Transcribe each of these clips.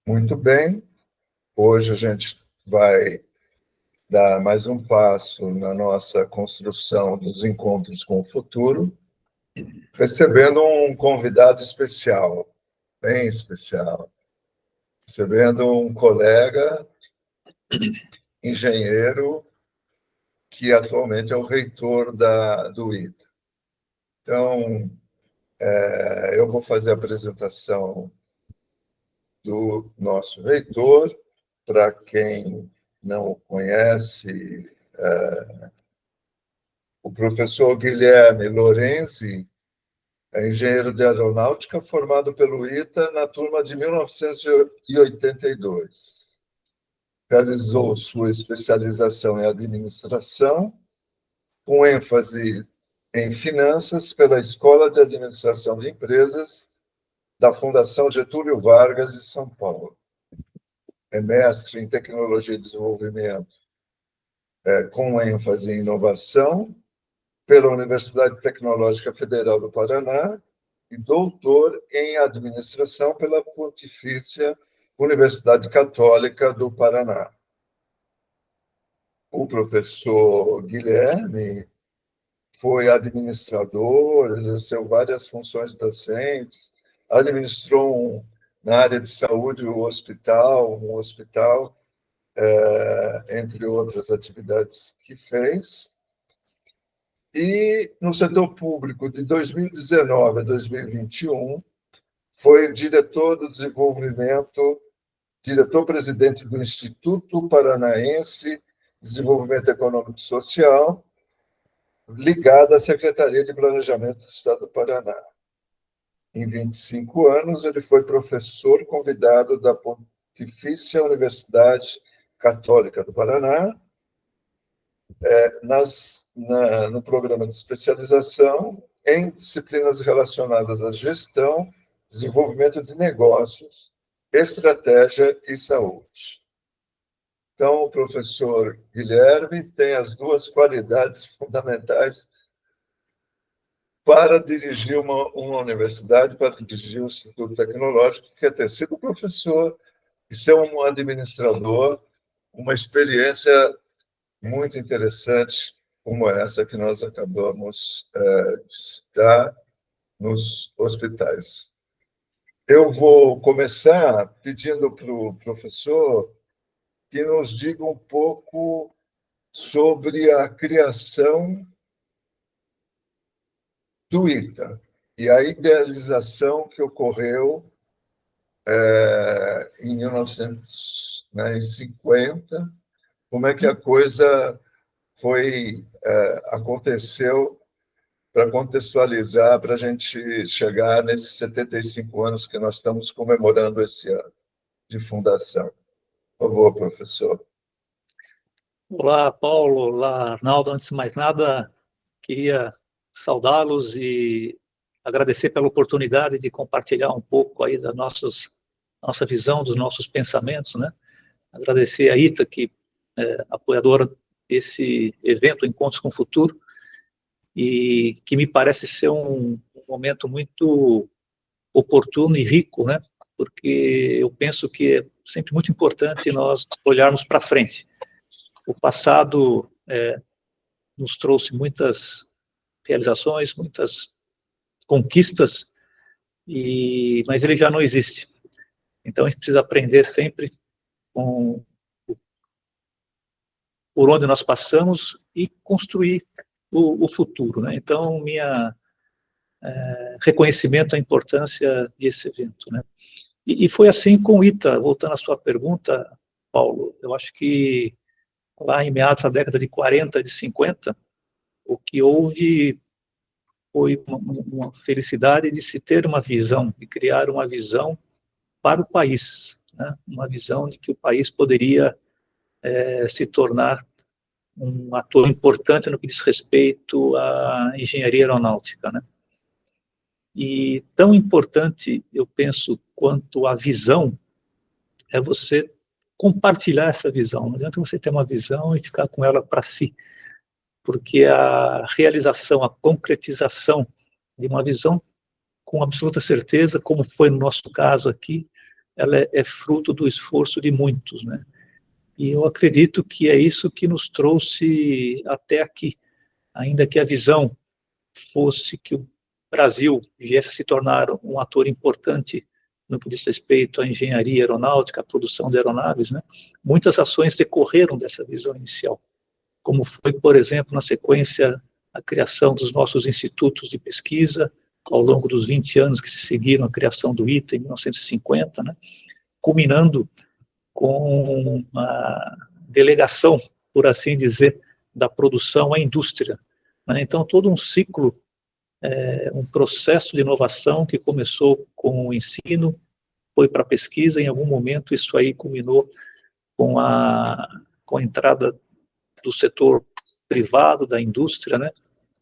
Muito bem, hoje a gente vai dar mais um passo na nossa construção dos encontros com o futuro, recebendo um convidado especial, bem especial, recebendo um colega engenheiro que atualmente é o reitor do ITA. Então, eu vou fazer a apresentação do nosso reitor. Para quem não o conhece, o professor Guilherme Lorenzi é engenheiro de aeronáutica formado pelo ITA na turma de 1982. Realizou sua especialização em administração, com ênfase em finanças pela Escola de Administração de Empresas da Fundação Getúlio Vargas de São Paulo. É mestre em tecnologia e desenvolvimento, com ênfase em inovação, pela Universidade Tecnológica Federal do Paraná e doutor em administração pela Pontifícia Universidade Católica do Paraná. O professor Guilherme foi administrador, exerceu várias funções docentes, administrou na área de saúde um hospital, entre outras atividades que fez. E no setor público, de 2019 a 2021, foi diretor do desenvolvimento, diretor-presidente do Instituto Paranaense de Desenvolvimento Econômico e Social, ligado à Secretaria de Planejamento do Estado do Paraná. Em 25 anos, ele foi professor convidado da Pontifícia Universidade Católica do Paraná, no programa de especialização em disciplinas relacionadas à gestão, desenvolvimento de negócios, estratégia e saúde. Então, o professor Guilherme tem as duas qualidades fundamentais para dirigir uma universidade, para dirigir um instituto tecnológico, que é ter sido professor e ser um administrador, uma experiência muito interessante como essa que nós acabamos de citar nos hospitais. Eu vou começar pedindo para o professor que nos diga um pouco sobre a criação do ITA e a idealização que ocorreu em 1950, como é que a coisa aconteceu, para contextualizar, para a gente chegar nesses 75 anos que nós estamos comemorando esse ano de fundação. Por favor, professor. Olá, Paulo. Olá, Arnaldo. Antes de mais nada, queria saudá-los e agradecer pela oportunidade de compartilhar um pouco aí da nossa visão, dos nossos pensamentos, né? Agradecer a ITA, que é apoiadora desse evento, Encontros com o Futuro, e que me parece ser um momento muito oportuno e rico, né? Porque eu penso que é sempre muito importante nós olharmos para frente. O passado nos trouxe muitas realizações, muitas conquistas, mas ele já não existe. Então, a gente precisa aprender sempre por onde nós passamos e construir o futuro, né? Então, reconhecimento à importância desse evento, né? E foi assim com o ITA. Voltando à sua pergunta, Paulo, eu acho que lá em meados da década de 40, de 50, o que houve foi uma felicidade de se ter uma visão, de criar uma visão para o país, né? Uma visão de que o país poderia se tornar um ator importante no que diz respeito à engenharia aeronáutica, né? E tão importante, eu penso, quanto a visão, é você compartilhar essa visão. Não adianta você ter uma visão e ficar com ela para si, porque a realização, a concretização de uma visão, com absoluta certeza, como foi no nosso caso aqui, ela é fruto do esforço de muitos, né? E eu acredito que é isso que nos trouxe até aqui, ainda que a visão fosse que o Brasil viesse a se tornar um ator importante no que diz respeito à engenharia aeronáutica, à produção de aeronaves, né? Muitas ações decorreram dessa visão inicial, como foi, por exemplo, na sequência, a criação dos nossos institutos de pesquisa, ao longo dos 20 anos que se seguiram a criação do ITA em 1950, né? Culminando com a delegação, por assim dizer, da produção à indústria, né? Então, todo um ciclo, um processo de inovação que começou com o ensino, foi para a pesquisa, em algum momento isso aí culminou com a entrada do setor privado, da indústria, né?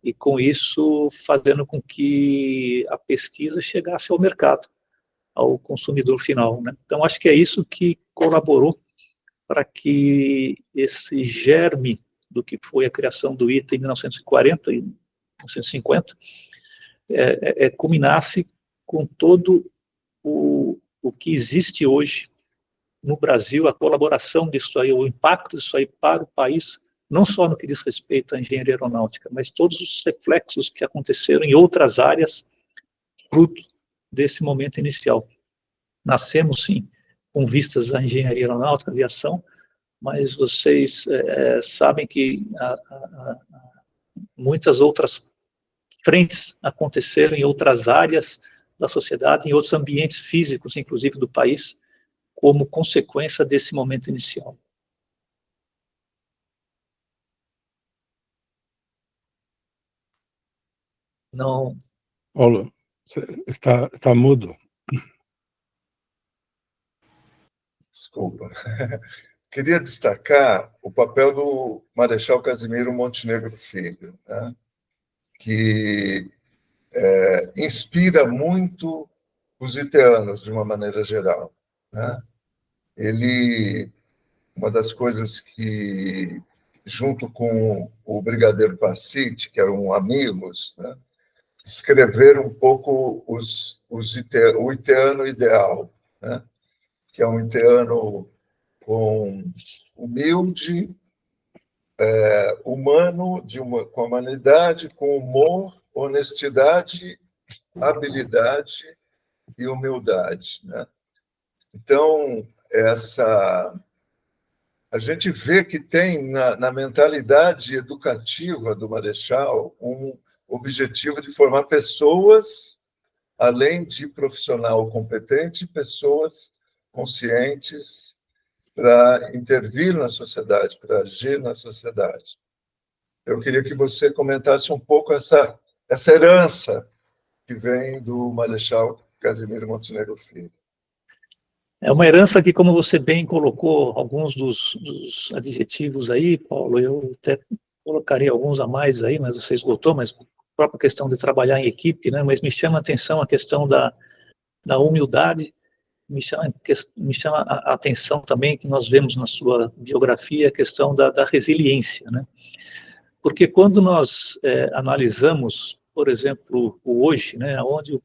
E com isso fazendo com que a pesquisa chegasse ao mercado, ao consumidor final, né? Então, acho que é isso que colaborou para que esse germe do que foi a criação do ITA em 1940 e 1950 culminasse com todo o que existe hoje no Brasil, a colaboração disso aí, o impacto disso aí para o país, não só no que diz respeito à engenharia aeronáutica, mas todos os reflexos que aconteceram em outras áreas, fruto desse momento inicial. Nascemos, sim, com vistas à engenharia aeronáutica, aviação, mas vocês sabem que muitas outras frentes aconteceram em outras áreas da sociedade, em outros ambientes físicos, inclusive do país, como consequência desse momento inicial. Não. Paulo, está mudo. Desculpa. Queria destacar o papel do Marechal Casimiro Montenegro Filho, né? Que inspira muito os iteanos, de uma maneira geral, né? Uma das coisas que, junto com o Brigadeiro Passiti, que eram amigos, né, escreveram um pouco o iteano ideal, né? Que é um iteano humilde, humano, com humanidade, com humor, honestidade, habilidade e humildade, né? Então, a gente vê que tem na mentalidade educativa do Marechal um objetivo de formar pessoas, além de profissional competente, pessoas conscientes para intervir na sociedade, para agir na sociedade. Eu queria que você comentasse um pouco essa herança que vem do Marechal Casimiro Montenegro Filho. É uma herança que, como você bem colocou alguns dos adjetivos aí, Paulo, eu até colocaria alguns a mais aí, mas você esgotou, mas a própria questão de trabalhar em equipe, né? Mas me chama a atenção a questão da humildade, me chama a atenção também que nós vemos na sua biografia a questão da resiliência, né? Porque quando nós analisamos, por exemplo, o hoje, né, aonde o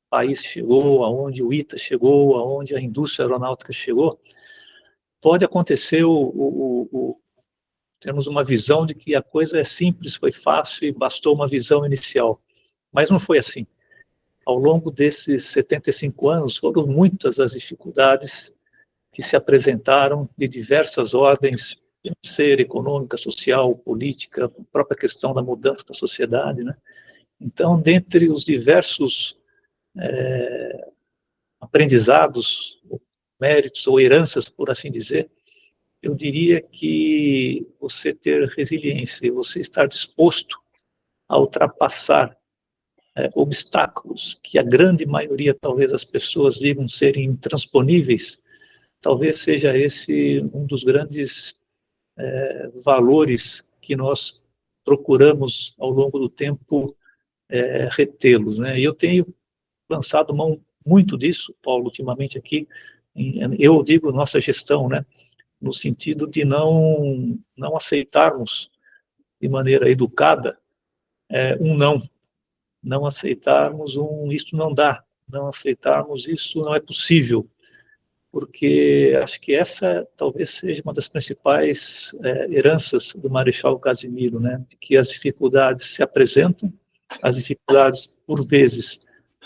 país chegou, aonde o ITA chegou, aonde a indústria aeronáutica chegou, pode acontecer termos uma visão de que a coisa é simples, foi fácil e bastou uma visão inicial. Mas não foi assim. Ao longo desses 75 anos, foram muitas as dificuldades que se apresentaram de diversas ordens, financeira, econômica, social, política, a própria questão da mudança da sociedade, né? Então, dentre os diversos aprendizados, méritos ou heranças, por assim dizer, eu diria que você ter resiliência, você estar disposto a ultrapassar obstáculos que a grande maioria, talvez, das pessoas digam serem intransponíveis, talvez seja esse um dos grandes valores que nós procuramos, ao longo do tempo, retê-los, né? E eu tenho lançado mão muito disso, Paulo, ultimamente aqui, eu digo nossa gestão, né? No sentido de não aceitarmos de maneira educada um não aceitarmos isso não dá, não aceitarmos isso não é possível, porque acho que essa talvez seja uma das principais heranças do Marechal Casimiro, né? Que as dificuldades se apresentam, as dificuldades, por vezes,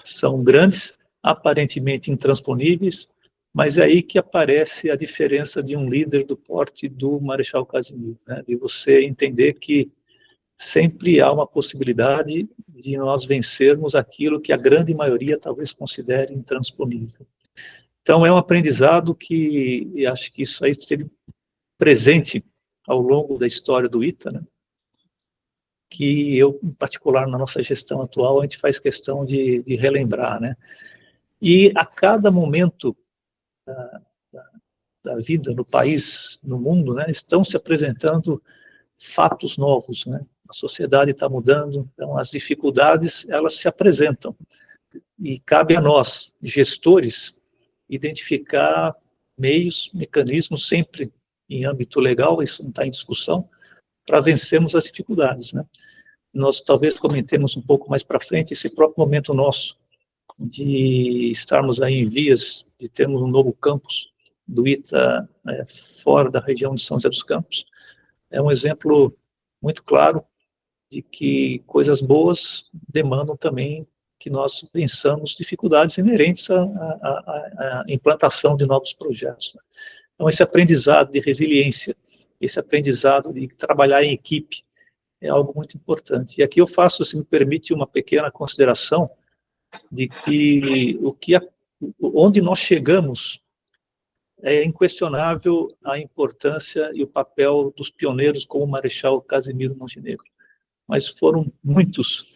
são grandes, aparentemente intransponíveis, mas é aí que aparece a diferença de um líder do porte do Marechal Casimiro, né? De você entender que sempre há uma possibilidade de nós vencermos aquilo que a grande maioria talvez considere intransponível. Então, é um aprendizado que acho que isso aí esteve presente ao longo da história do ITA, né? Que eu, em particular, na nossa gestão atual, a gente faz questão de relembrar, né? E a cada momento da vida no país, no mundo, né, estão se apresentando fatos novos, né? A sociedade está mudando, então as dificuldades, elas se apresentam. E cabe a nós, gestores, identificar meios, mecanismos, sempre em âmbito legal, isso não está em discussão, para vencermos as dificuldades, né? Nós talvez comentemos um pouco mais para frente esse próprio momento nosso, de estarmos aí em vias de termos um novo campus do ITA fora da região de São José dos Campos. É um exemplo muito claro de que coisas boas demandam também que nós pensamos dificuldades inerentes à implantação de novos projetos. Então, esse aprendizado de resiliência, esse aprendizado de trabalhar em equipe, é algo muito importante. E aqui eu faço, se me permite, uma pequena consideração de que onde nós chegamos é inquestionável a importância e o papel dos pioneiros como o Marechal Casimiro Montenegro. Mas foram muitos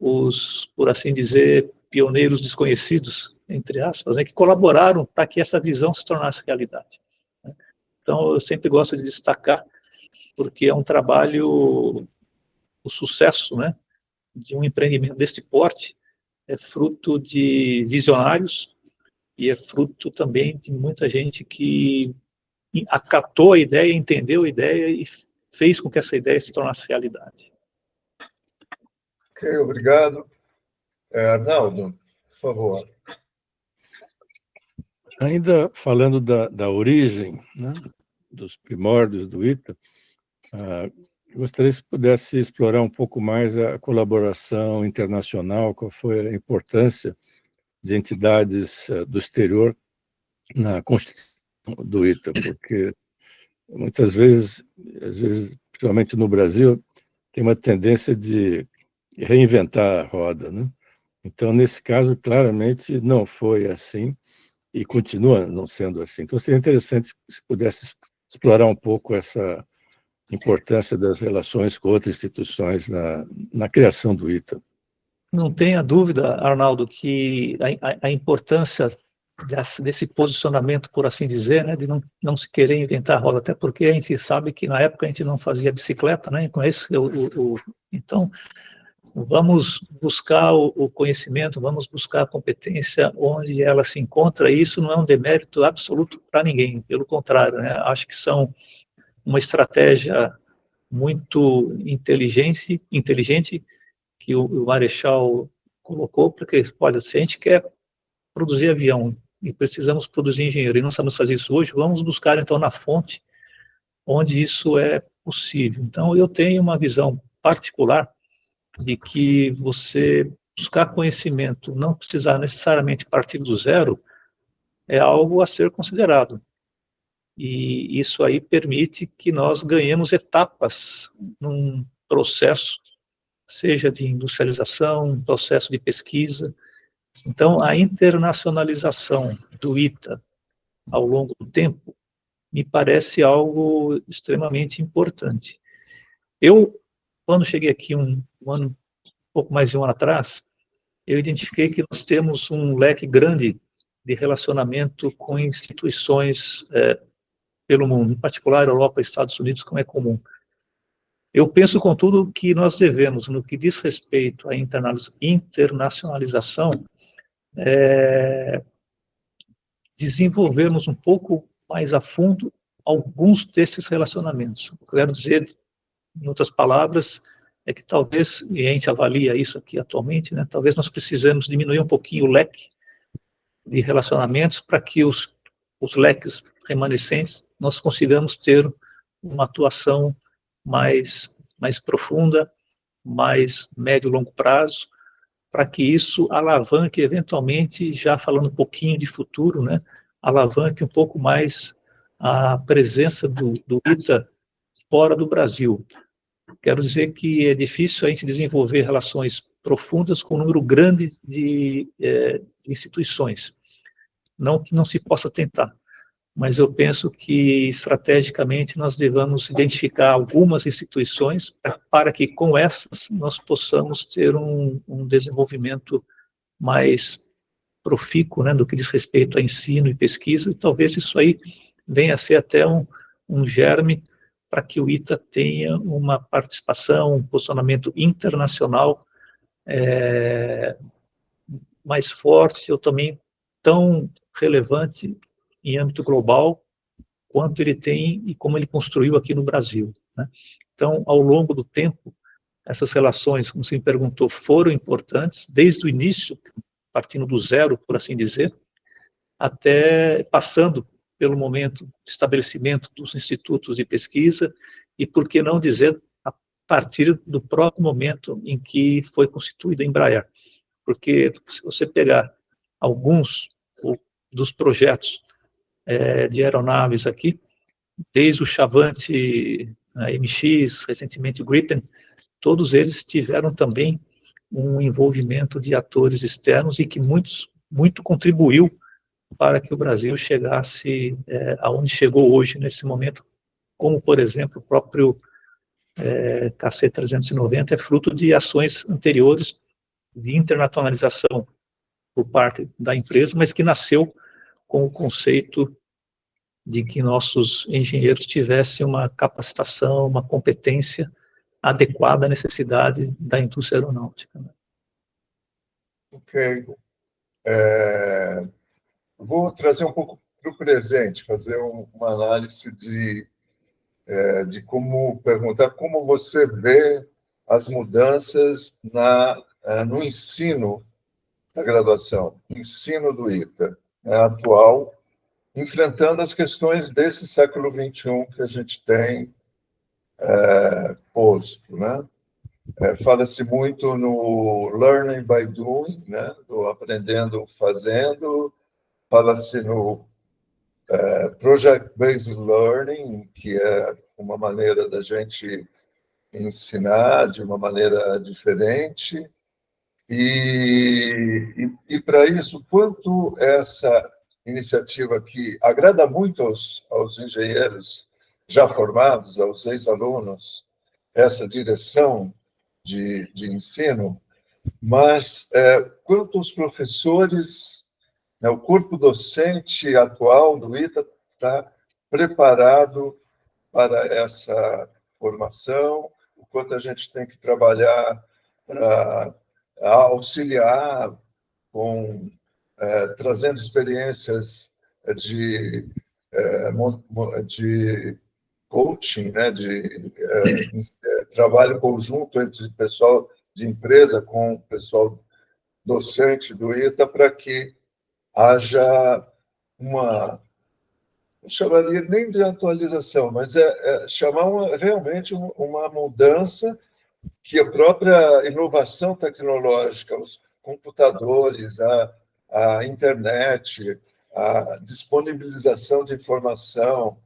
os, por assim dizer, pioneiros desconhecidos, entre aspas, né, que colaboraram para que essa visão se tornasse realidade. Então, eu sempre gosto de destacar, porque é um trabalho, o sucesso, né, de um empreendimento desse porte é fruto de visionários e é fruto também de muita gente que acatou a ideia, entendeu a ideia e fez com que essa ideia se tornasse realidade. Ok, obrigado. Arnaldo, por favor. Ainda falando da origem, né, dos primórdios do ITA, gostaria que pudesse explorar um pouco mais a colaboração internacional, qual foi a importância de entidades do exterior na constituição do ITA, porque muitas vezes, às vezes, principalmente no Brasil, tem uma tendência de reinventar a roda, né? Então, nesse caso, claramente não foi assim e continua não sendo assim. Então, seria interessante se pudesse explorar um pouco essa importância das relações com outras instituições na criação do ITA. Não tenha dúvida, Arnaldo, que a importância desse posicionamento, por assim dizer, né, de não se querer inventar a roda, até porque a gente sabe que na época a gente não fazia bicicleta, né, com esse, então, vamos buscar o conhecimento, vamos buscar a competência onde ela se encontra, e isso não é um demérito absoluto para ninguém, pelo contrário, né, acho que são uma estratégia muito inteligente que o Marechal colocou, porque, olha, se a gente quer produzir avião e precisamos produzir engenheiro e não sabemos fazer isso hoje, vamos buscar, então, na fonte onde isso é possível. Então, eu tenho uma visão particular de que você buscar conhecimento, não precisar necessariamente partir do zero, é algo a ser considerado. E isso aí permite que nós ganhemos etapas num processo, seja de industrialização, processo de pesquisa. Então, a internacionalização do ITA ao longo do tempo me parece algo extremamente importante. Eu, quando cheguei aqui um pouco mais de um ano atrás, eu identifiquei que nós temos um leque grande de relacionamento com instituições pelo mundo, em particular Europa e Estados Unidos, como é comum. Eu penso, contudo, que nós devemos, no que diz respeito à internacionalização, desenvolvermos um pouco mais a fundo alguns desses relacionamentos. O que eu quero dizer, em outras palavras, é que talvez, e a gente avalia isso aqui atualmente, né, talvez nós precisamos diminuir um pouquinho o leque de relacionamentos para que os os leques remanescentes, nós consigamos ter uma atuação mais profunda, mais médio e longo prazo, para que isso alavanque, eventualmente, já falando um pouquinho de futuro, né, alavanque um pouco mais a presença do ITA fora do Brasil. Quero dizer que é difícil a gente desenvolver relações profundas com um número grande de instituições. Não que não se possa tentar, mas eu penso que, estrategicamente, nós devemos identificar algumas instituições para que, com essas, nós possamos ter um desenvolvimento mais profícuo, né, do que diz respeito a ensino e pesquisa, e talvez isso aí venha a ser até um germe para que o ITA tenha uma participação, um posicionamento internacional mais forte, ou também tão relevante em âmbito global quanto ele tem e como ele construiu aqui no Brasil, né? Então, ao longo do tempo, essas relações, como você me perguntou, foram importantes, desde o início, partindo do zero, por assim dizer, até passando pelo momento de estabelecimento dos institutos de pesquisa e, por que não dizer, a partir do próprio momento em que foi constituída a Embraer. Porque, se você pegar alguns dos projetos de aeronaves aqui, desde o Chavante, a MX, recentemente o Gripen, todos eles tiveram também um envolvimento de atores externos e que muito contribuiu para que o Brasil chegasse aonde chegou hoje, nesse momento, como, por exemplo, o próprio KC-390 é fruto de ações anteriores de internacionalização por parte da empresa, mas que nasceu com o conceito de que nossos engenheiros tivessem uma capacitação, uma competência adequada à necessidade da indústria aeronáutica. Ok. Vou trazer um pouco para o presente, fazer uma análise de como perguntar como você vê as mudanças no ensino da graduação, ensino do ITA, atual, enfrentando as questões desse século XXI que a gente tem posto, né? Fala-se muito no learning by doing, né? Do aprendendo fazendo, fala-se no project-based learning, que é uma maneira da gente ensinar de uma maneira diferente. E para isso, quanto essa iniciativa que agrada muito aos engenheiros já formados, aos ex-alunos, essa direção de ensino, mas quanto os professores, né, o corpo docente atual do ITA está preparado para essa formação, o quanto a gente tem que trabalhar para auxiliar trazendo experiências de coaching, né, de trabalho conjunto entre o pessoal de empresa com o pessoal docente do ITA, para que haja não chamaria nem de atualização, mas chamar realmente uma mudança que a própria inovação tecnológica, os computadores, a internet, a disponibilização de informação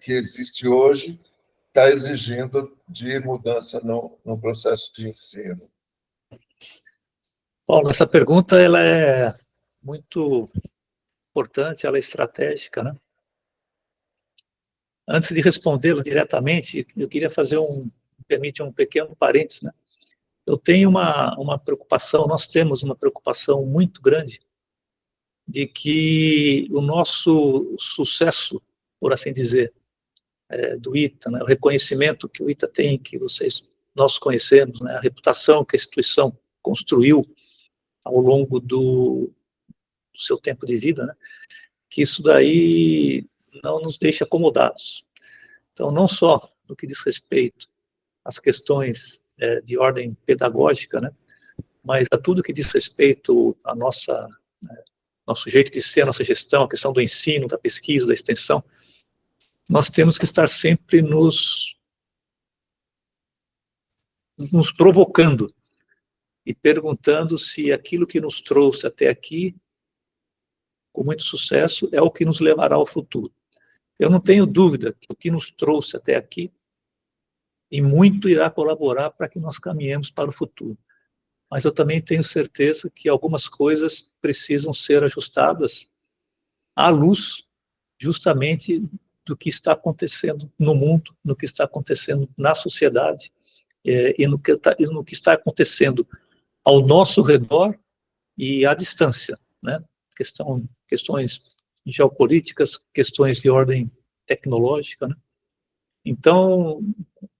que existe hoje, está exigindo de mudança no processo de ensino. Paulo, essa pergunta ela é muito importante, ela é estratégica, né? Antes de respondê-la diretamente, eu queria fazer permite um pequeno parênteses, né? Eu tenho uma preocupação, nós temos uma preocupação muito grande de que o nosso sucesso, por assim dizer, do ITA, né, o reconhecimento que o ITA tem, que nós conhecemos, né, a reputação que a instituição construiu ao longo do seu tempo de vida, né, que isso daí não nos deixa acomodados. Então, não só no que diz respeito às questões de ordem pedagógica, né, mas a tudo que diz respeito à nossa nosso jeito de ser, a nossa gestão, a questão do ensino, da pesquisa, da extensão, nós temos que estar sempre nos provocando e perguntando se aquilo que nos trouxe até aqui, com muito sucesso, é o que nos levará ao futuro. Eu não tenho dúvida que o que nos trouxe até aqui, e muito irá colaborar para que nós caminhemos para o futuro. Mas eu também tenho certeza que algumas coisas precisam ser ajustadas à luz, justamente, do que está acontecendo no mundo, no que está acontecendo na sociedade, e no que está acontecendo ao nosso redor e à distância, né? Questões geopolíticas, questões de ordem tecnológica, né? Então,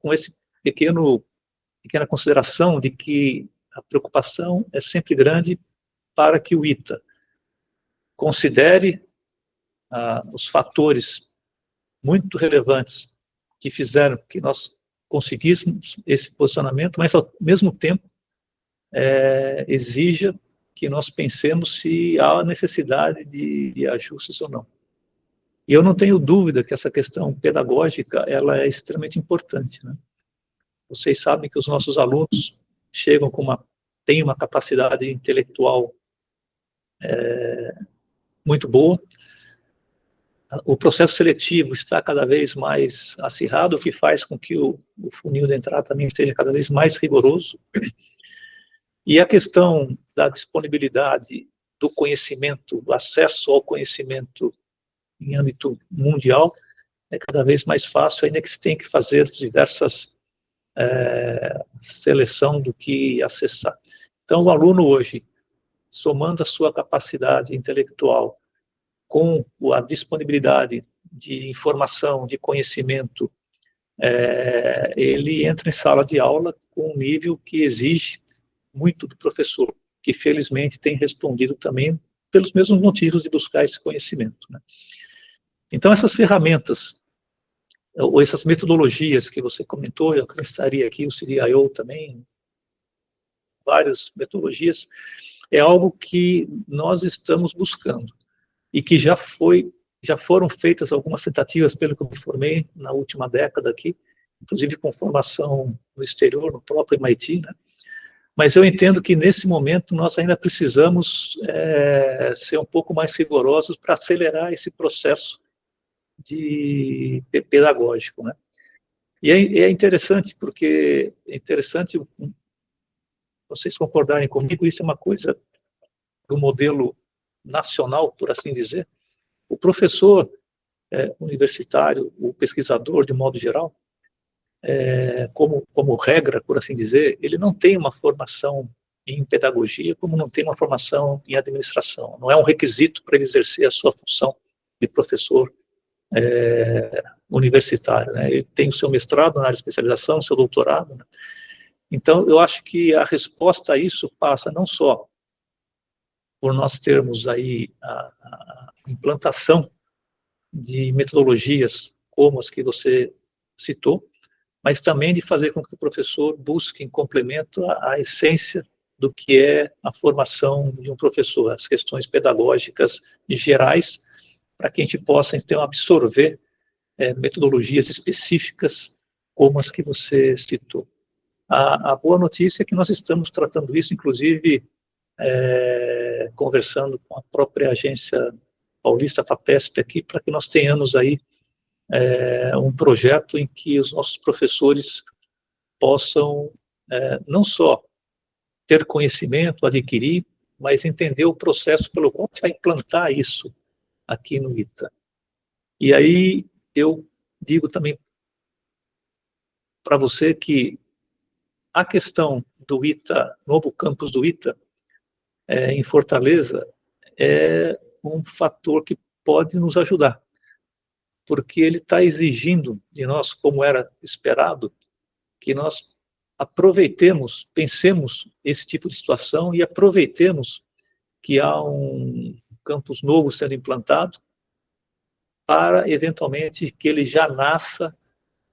com esse pequena consideração de que a preocupação é sempre grande para que o ITA considere os fatores muito relevantes que fizeram que nós conseguíssemos esse posicionamento, mas ao mesmo tempo exija que nós pensemos se há necessidade de ajustes ou não. E eu não tenho dúvida que essa questão pedagógica ela é extremamente importante, né? Vocês sabem que os nossos alunos têm uma capacidade intelectual muito boa. O processo seletivo está cada vez mais acirrado, o que faz com que o funil de entrada também esteja cada vez mais rigoroso. E a questão da disponibilidade do conhecimento, do acesso ao conhecimento em âmbito mundial, é cada vez mais fácil, ainda que se tem que fazer diversas seleção do que acessar. Então, o aluno hoje, somando a sua capacidade intelectual com a disponibilidade de informação, de conhecimento, ele entra em sala de aula com um nível que exige muito do professor, que felizmente tem respondido também pelos mesmos motivos de buscar esse conhecimento, né? Então, essas ferramentas, ou essas metodologias que você comentou, eu acrescentaria aqui o CDIO também, várias metodologias, é algo que nós estamos buscando e que já foram feitas algumas tentativas, pelo que eu me formei na última década aqui, inclusive com formação no exterior, no próprio MIT, né? Mas eu entendo que nesse momento nós ainda precisamos ser um pouco mais rigorosos para acelerar esse processo pedagógico, né? E é interessante, porque vocês concordarem comigo, isso é uma coisa do modelo nacional, por assim dizer. O professor universitário, o pesquisador, de modo geral, como regra, por assim dizer, ele não tem uma formação em pedagogia, como não tem uma formação em administração. Não é um requisito para ele exercer a sua função de professor universitário, né? Ele tem o seu mestrado na área de especialização, o seu doutorado, né? Então, eu acho que a resposta a isso passa não só por nós termos aí a implantação de metodologias como as que você citou, mas também de fazer com que o professor busque em complemento a essência do que é a formação de um professor, as questões pedagógicas gerais, para que a gente possa, então, absorver metodologias específicas como as que você citou. A boa notícia é que nós estamos tratando isso, inclusive, conversando com a própria agência paulista, FAPESP, aqui, para que nós tenhamos aí um projeto em que os nossos professores possam não só ter conhecimento, adquirir, mas entender o processo pelo qual a gente vai implantar isso aqui no ITA. E aí eu digo também para você que a questão do ITA, novo campus do ITA, em Fortaleza, é um fator que pode nos ajudar, porque ele está exigindo de nós, como era esperado, que nós aproveitemos, pensemos esse tipo de situação e aproveitemos que há um campus novo sendo implantado para, eventualmente, que ele já nasça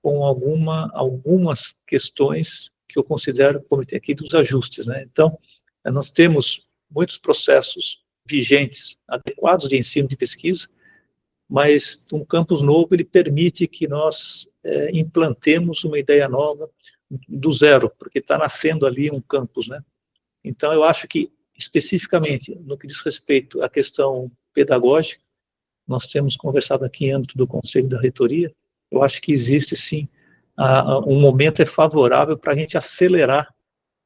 com algumas questões que eu considero, como tem aqui, dos ajustes, né? Então, nós temos muitos processos vigentes, adequados de ensino de pesquisa, mas um campus novo ele permite que nós implantemos uma ideia nova do zero, porque está nascendo ali um campus, né? Então, eu acho que, especificamente, no que diz respeito à questão pedagógica, nós temos conversado aqui em âmbito do Conselho da Reitoria, eu acho que existe, sim, um momento favorável para a gente acelerar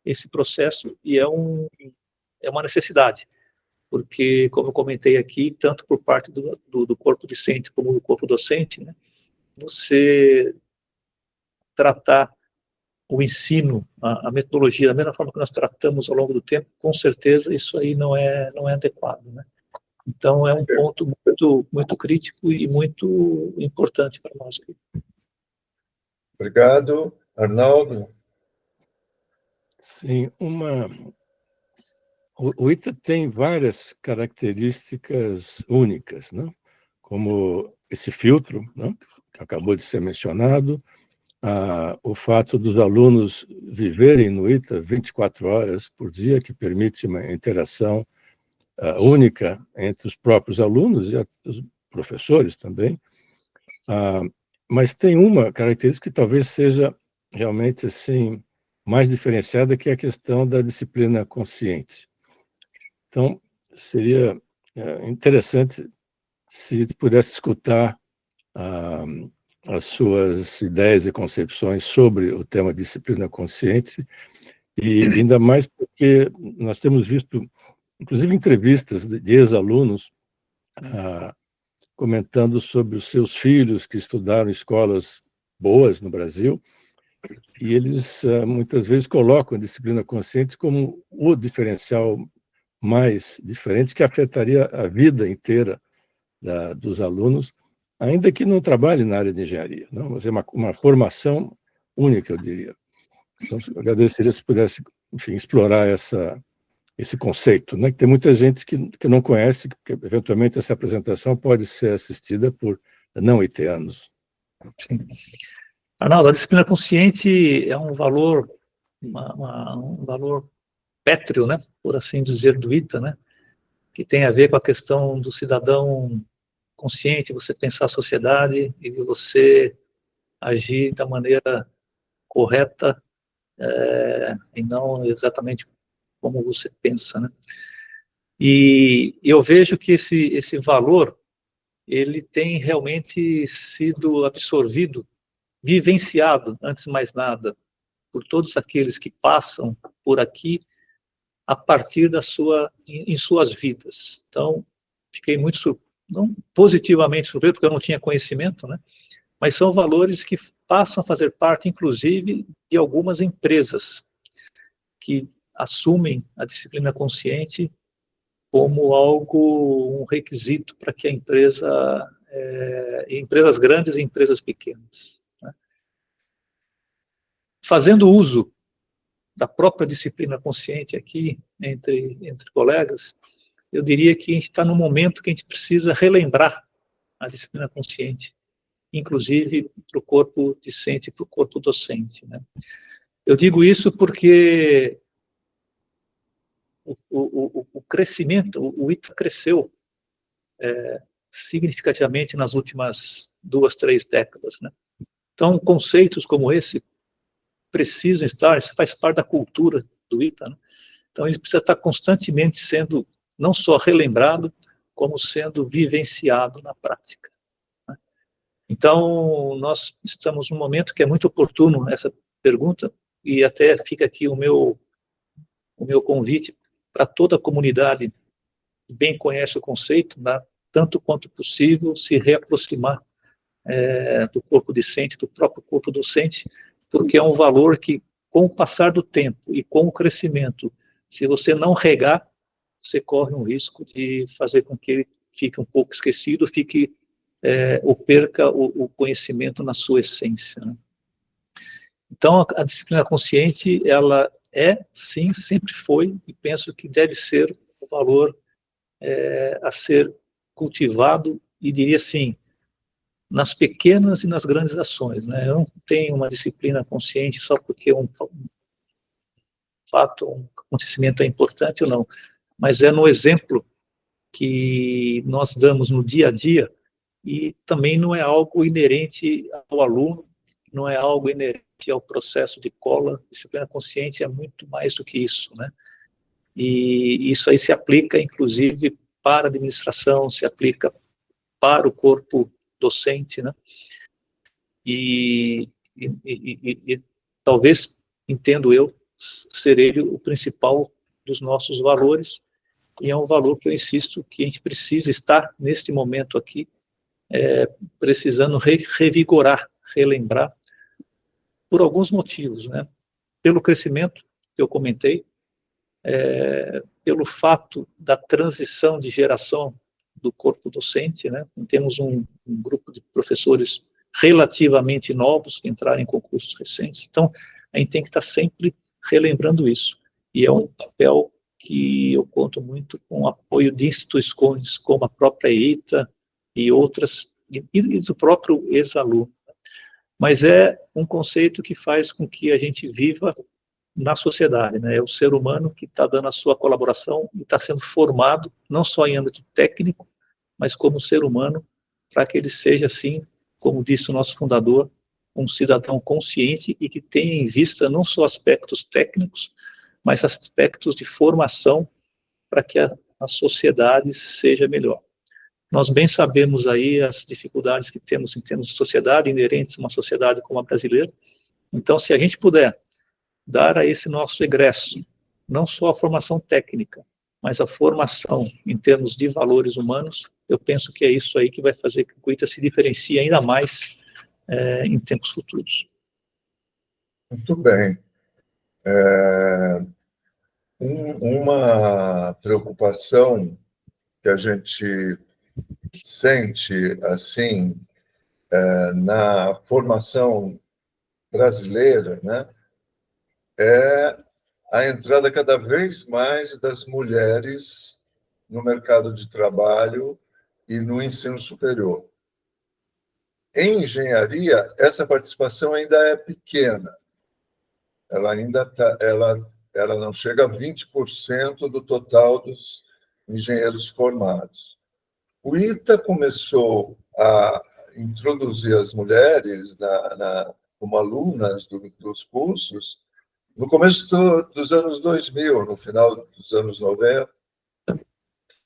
esse processo, e é uma necessidade, porque, como eu comentei aqui, tanto por parte do corpo discente como do corpo docente, né, você tratar o ensino, a metodologia, da mesma forma que nós tratamos ao longo do tempo, com certeza isso aí não é adequado, né? Então, é um ponto muito, muito crítico e muito importante para nós aqui. Obrigado. Arnaldo? Sim, o ITA tem várias características únicas, né? Como esse filtro, né, que acabou de ser mencionado, o fato dos alunos viverem no ITA 24 horas por dia, que permite uma interação única entre os próprios alunos e os professores também. Mas tem uma característica que talvez seja realmente assim mais diferenciada, que é a questão da disciplina consciente. Então, seria interessante se pudesse escutar as suas ideias e concepções sobre o tema disciplina consciente, e ainda mais porque nós temos visto, inclusive, entrevistas de ex-alunos comentando sobre os seus filhos que estudaram em escolas boas no Brasil, e eles muitas vezes colocam a disciplina consciente como o diferencial mais diferente, que afetaria a vida inteira dos alunos, ainda que não trabalhe na área de engenharia, não, mas é uma formação única, eu diria. Então, eu agradeceria se pudesse, enfim, explorar esse conceito, né? Que tem muita gente que não conhece, que eventualmente essa apresentação pode ser assistida por não itianos. Sim. Arnaldo, a disciplina consciente é um valor, um valor pétreo, né, por assim dizer, do ITA, né, que tem a ver com a questão do cidadão consciente, você pensar a sociedade e você agir da maneira correta e não exatamente como você pensa, né? E eu vejo que esse valor ele tem realmente sido absorvido, vivenciado, antes de mais nada, por todos aqueles que passam por aqui a partir em suas vidas. Então, fiquei muito não positivamente surpreso, porque eu não tinha conhecimento, né? Mas são valores que passam a fazer parte, inclusive, de algumas empresas que assumem a disciplina consciente como algo, um requisito para que a empresa, empresas grandes e empresas pequenas, né? Fazendo uso da própria disciplina consciente aqui, entre colegas, eu diria que a gente está num momento que a gente precisa relembrar a disciplina consciente, inclusive para o corpo discente e para o corpo docente, né? Eu digo isso porque o crescimento, o ITA cresceu significativamente nas últimas 2, 3 décadas, né? Então, conceitos como esse precisam estar, isso faz parte da cultura do ITA, né? Então, ele precisa estar constantemente sendo não só relembrado, como sendo vivenciado na prática, né? Então, nós estamos num momento que é muito oportuno essa pergunta, e até fica aqui o meu convite para toda a comunidade que bem conhece o conceito, né, tanto quanto possível, se reaproximar do corpo discente, do próprio corpo docente, porque é um valor que, com o passar do tempo e com o crescimento, se você não regar, você corre um risco de fazer com que ele fique um pouco esquecido, ou perca o conhecimento na sua essência, né? Então, a disciplina consciente, ela sim, sempre foi, e penso que deve ser o valor a ser cultivado, e diria assim, nas pequenas e nas grandes ações, né? Eu não tenho uma disciplina consciente só porque um fato, um acontecimento é importante ou não, mas é no exemplo que nós damos no dia a dia, e também não é algo inerente ao aluno, não é algo inerente ao processo de cola. Disciplina consciente é muito mais do que isso, né? E isso aí se aplica, inclusive, para a administração, se aplica para o corpo docente, né? E talvez, entendo eu, ser ele o principal dos nossos valores, e é um valor que eu insisto que a gente precisa estar, neste momento aqui, precisando revigorar, relembrar, por alguns motivos, né? Pelo crescimento que eu comentei, pelo fato da transição de geração do corpo docente, né? Temos um grupo de professores relativamente novos que entraram em concursos recentes, então a gente tem que estar sempre relembrando isso, e é um papel que eu conto muito com o apoio de instituições como a própria EITA e outras, e do próprio ex-aluno. Mas é um conceito que faz com que a gente viva na sociedade, né? É o ser humano que está dando a sua colaboração e está sendo formado, não só em âmbito técnico, mas como ser humano, para que ele seja, assim, como disse o nosso fundador, um cidadão consciente e que tenha em vista não só aspectos técnicos, mas aspectos de formação para que a sociedade seja melhor. Nós bem sabemos aí as dificuldades que temos em termos de sociedade, inerentes a uma sociedade como a brasileira. Então, se a gente puder dar a esse nosso egresso não só a formação técnica, mas a formação em termos de valores humanos, eu penso que é isso aí que vai fazer que o ITA se diferencie ainda mais em tempos futuros. Muito bem. Uma preocupação que a gente sente, assim, na formação brasileira, né, é a entrada cada vez mais das mulheres no mercado de trabalho e no ensino superior. Em engenharia, essa participação ainda é pequena. Ela não chega a 20% do total dos engenheiros formados. O ITA começou a introduzir as mulheres como alunas dos cursos no começo dos anos 2000, no final dos anos 90,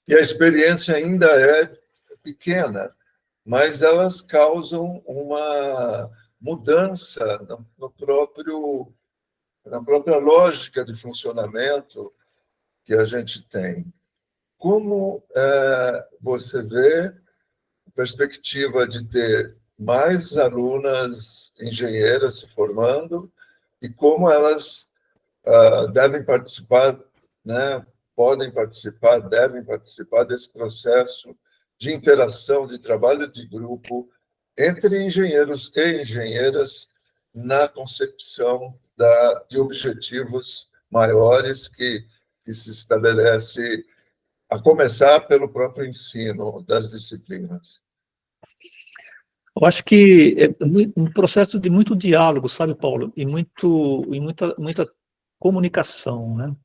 e a experiência ainda é pequena, mas elas causam uma mudança na própria lógica de funcionamento que a gente tem. Como você vê a perspectiva de ter mais alunas engenheiras se formando e como elas devem participar, né, podem participar, devem participar desse processo de interação, de trabalho de grupo entre engenheiros e engenheiras na concepção de objetivos maiores que se estabelece, a começar pelo próprio ensino das disciplinas. Eu acho que é um processo de muito diálogo, sabe, Paulo, e muita comunicação, né?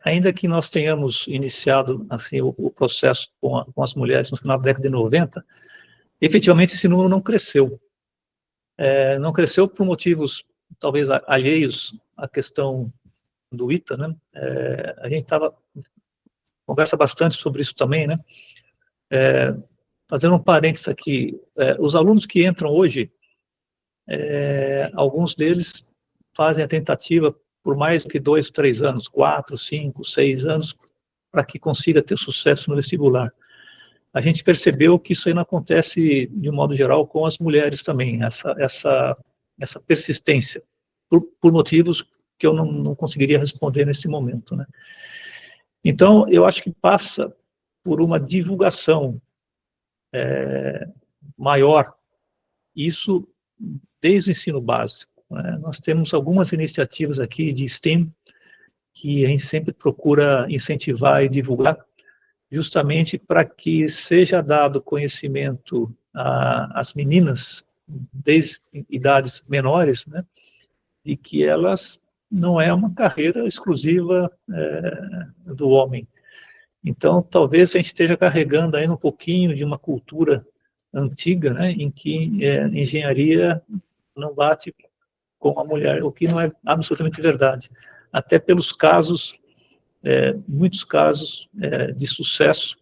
Ainda que nós tenhamos iniciado assim, o processo com as mulheres no final da década de 90, efetivamente esse número não cresceu. Não cresceu por motivos talvez alheios à questão do ITA, né? A gente conversa bastante sobre isso também, né? Fazendo um parênteses aqui, os alunos que entram hoje, alguns deles fazem a tentativa por mais do que 2, 3 anos, 4, 5, 6 anos, para que consiga ter sucesso no vestibular. A gente percebeu que isso aí não acontece, de um modo geral, com as mulheres também, essa persistência, por motivos que eu não conseguiria responder nesse momento, né? Então, eu acho que passa por uma divulgação maior, isso desde o ensino básico, né? Nós temos algumas iniciativas aqui de STEM que a gente sempre procura incentivar e divulgar, justamente para que seja dado conhecimento às meninas desde idades menores, né, e que elas não é uma carreira exclusiva do homem. Então, talvez a gente esteja carregando ainda um pouquinho de uma cultura antiga, né, em que engenharia não bate com a mulher, o que não é absolutamente verdade. Até pelos casos, muitos casos de sucesso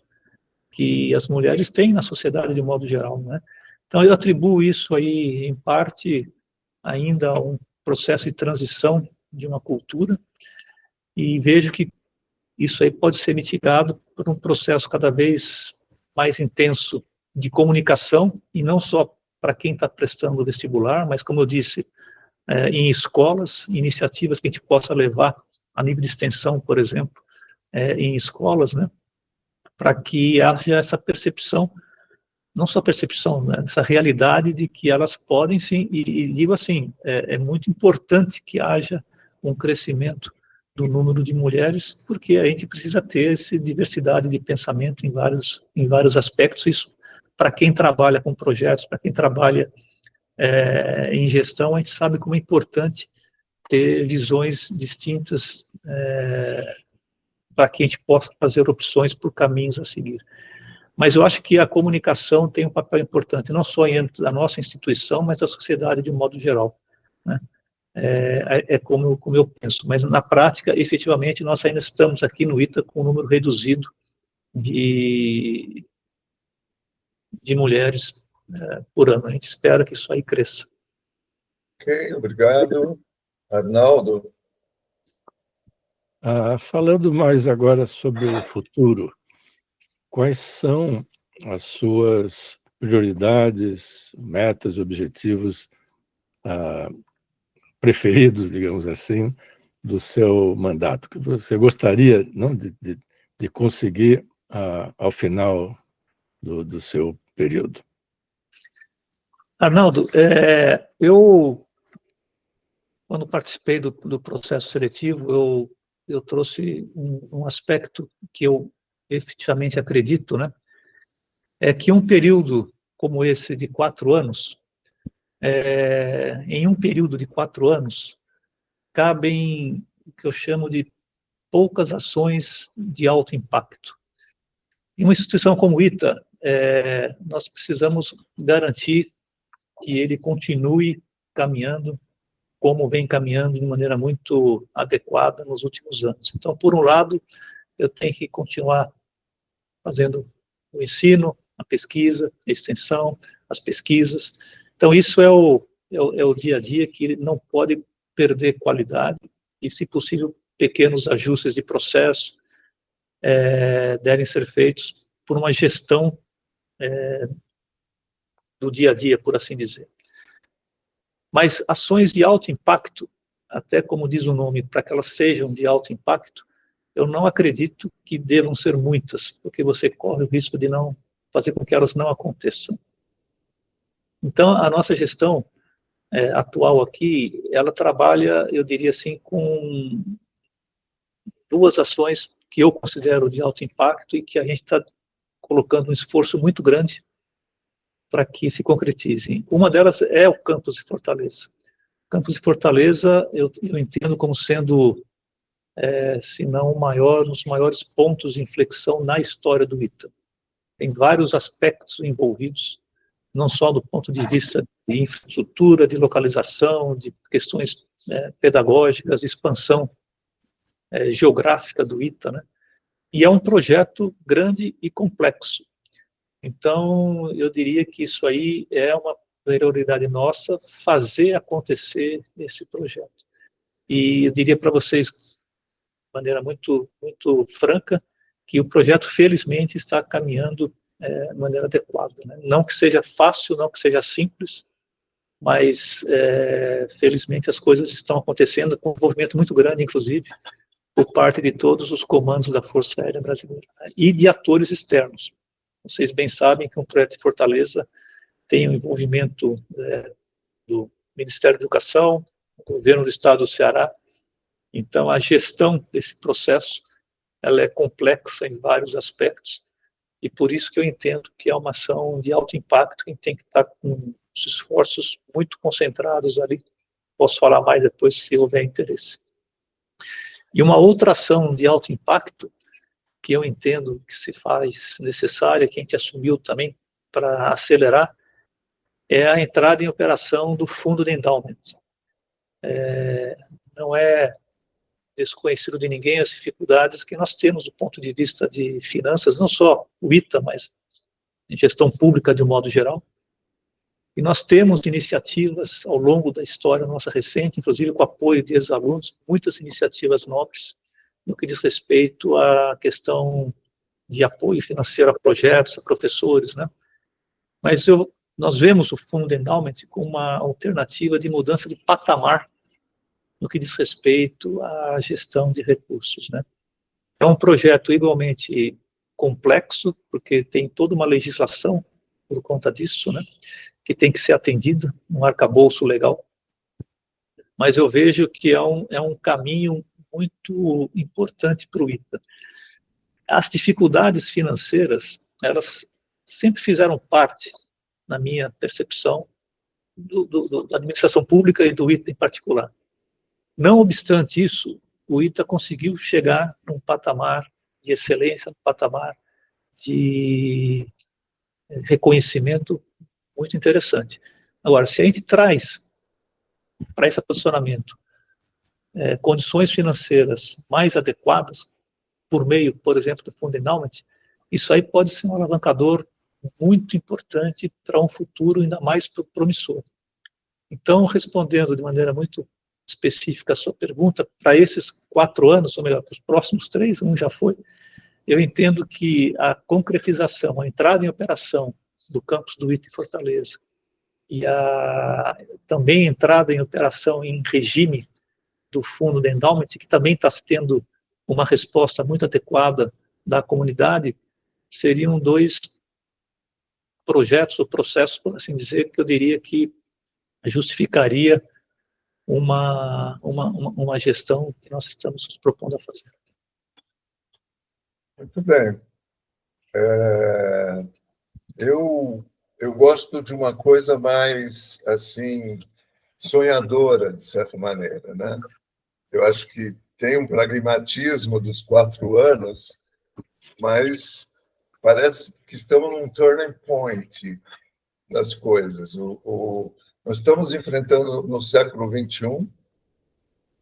que as mulheres têm na sociedade de modo geral, né? Então, eu atribuo isso aí, em parte, ainda a um processo de transição de uma cultura, e vejo que isso aí pode ser mitigado por um processo cada vez mais intenso de comunicação, e não só para quem está prestando o vestibular, mas, como eu disse, em escolas, iniciativas que a gente possa levar a nível de extensão, por exemplo, em escolas, né, para que haja essa percepção, não só percepção, né, essa realidade de que elas podem sim, e digo assim, é muito importante que haja um crescimento do número de mulheres, porque a gente precisa ter essa diversidade de pensamento em vários aspectos. Isso, para quem trabalha com projetos, para quem trabalha em gestão, a gente sabe como é importante ter visões distintas para que a gente possa fazer opções por caminhos a seguir. Mas eu acho que a comunicação tem um papel importante, não só dentro da nossa instituição, mas da sociedade de um modo geral, né? Como eu penso, mas na prática, efetivamente, nós ainda estamos aqui no ITA com um número reduzido de mulheres por ano. A gente espera que isso aí cresça. Ok, obrigado. Arnaldo? Falando mais agora sobre o futuro, quais são as suas prioridades, metas, objetivos preferidos, digamos assim, do seu mandato, que você gostaria não, de conseguir ao final do seu período? Arnaldo, eu, quando participei do processo seletivo, eu trouxe um aspecto que eu efetivamente acredito, né? É que um período como esse de 4 anos, em um período de 4 anos, cabem o que eu chamo de poucas ações de alto impacto. Em uma instituição como o ITA, nós precisamos garantir que ele continue caminhando como vem caminhando de maneira muito adequada nos últimos anos. Então, por um lado, eu tenho que continuar fazendo o ensino, a pesquisa, a extensão, as pesquisas. Então, isso é o dia a dia, que ele não pode perder qualidade e, se possível, pequenos ajustes de processo devem ser feitos por uma gestão do dia a dia, por assim dizer. Mas ações de alto impacto, até como diz o nome, para que elas sejam de alto impacto, eu não acredito que devam ser muitas, porque você corre o risco de não fazer com que elas não aconteçam. Então, a nossa gestão atual aqui, ela trabalha, eu diria assim, com 2 ações que eu considero de alto impacto e que a gente está colocando um esforço muito grande para que se concretizem. Uma delas é o campus de Fortaleza. O campus de Fortaleza eu entendo como sendo, se não o maior, um dos maiores pontos de inflexão na história do ITA. Tem vários aspectos envolvidos, não só do ponto de vista de infraestrutura, de localização, de questões pedagógicas, de expansão geográfica do ITA, né? E é um projeto grande e complexo. Então, eu diria que isso aí é uma prioridade nossa, fazer acontecer esse projeto. E eu diria para vocês, de maneira muito, muito franca, que o projeto, felizmente, está caminhando de maneira adequada, né? Não que seja fácil, não que seja simples, mas, felizmente, as coisas estão acontecendo com um envolvimento muito grande, inclusive, por parte de todos os comandos da Força Aérea Brasileira, né? E de atores externos. Vocês bem sabem que um projeto de Fortaleza tem o envolvimento do Ministério da Educação, do Governo do Estado do Ceará. Então, a gestão desse processo ela é complexa em vários aspectos, e por isso que eu entendo que é uma ação de alto impacto, que tem que estar com os esforços muito concentrados ali. Posso falar mais depois, se houver interesse. E uma outra ação de alto impacto, que eu entendo que se faz necessária, que a gente assumiu também para acelerar, é a entrada em operação do fundo de endowment. Não é desconhecido de ninguém as dificuldades que nós temos do ponto de vista de finanças, não só o ITA, mas em gestão pública de um modo geral. E nós temos iniciativas ao longo da história nossa recente, inclusive com apoio de ex-alunos, muitas iniciativas nobres no que diz respeito à questão de apoio financeiro a projetos, a professores, né? Mas nós vemos o fundo de endowment como uma alternativa de mudança de patamar no que diz respeito à gestão de recursos, né? É um projeto igualmente complexo, porque tem toda uma legislação por conta disso, né, que tem que ser atendida, um arcabouço legal. Mas eu vejo que é um caminho muito importante para o ITA. As dificuldades financeiras, elas sempre fizeram parte, na minha percepção, da administração pública e do ITA em particular. Não obstante isso, o ITA conseguiu chegar num patamar de excelência, num patamar de reconhecimento muito interessante. Agora, se a gente traz para esse posicionamento condições financeiras mais adequadas, por meio, por exemplo, do fundo endowment, isso aí pode ser um alavancador muito importante para um futuro ainda mais promissor. Então, respondendo de maneira muito específica a sua pergunta, para esses 4 anos, ou melhor, para os próximos 3, um já foi, eu entendo que a concretização, a entrada em operação do campus do ITA em Fortaleza e também a entrada em operação em regime do fundo de endowment, que também está tendo uma resposta muito adequada da comunidade, seriam 2 projetos ou processos, por assim dizer, que eu diria que justificaria uma gestão que nós estamos nos propondo a fazer. Muito bem. Eu gosto de uma coisa mais, assim, sonhadora, de certa maneira, né? Eu acho que tem um pragmatismo dos 4 anos, mas parece que estamos num turning point das coisas. Nós estamos enfrentando no século XXI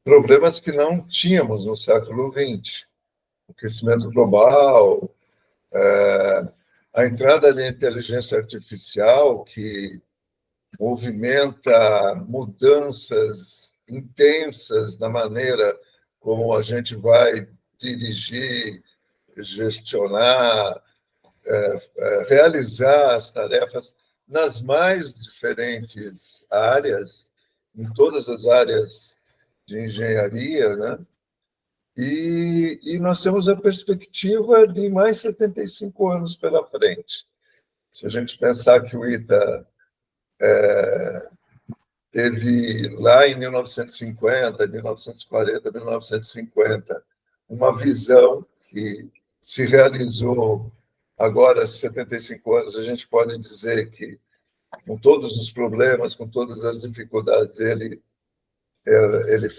problemas que não tínhamos no século XX. O aquecimento global, a entrada da inteligência artificial, que movimenta mudanças intensas na maneira como a gente vai dirigir, gestionar, realizar as tarefas nas mais diferentes áreas, em todas as áreas de engenharia, né? E nós temos a perspectiva de mais 75 anos pela frente. Se a gente pensar que o ITA teve lá em 1950, 1940, 1950, uma visão que se realizou agora, 75 anos, a gente pode dizer que, com todos os problemas, com todas as dificuldades, ele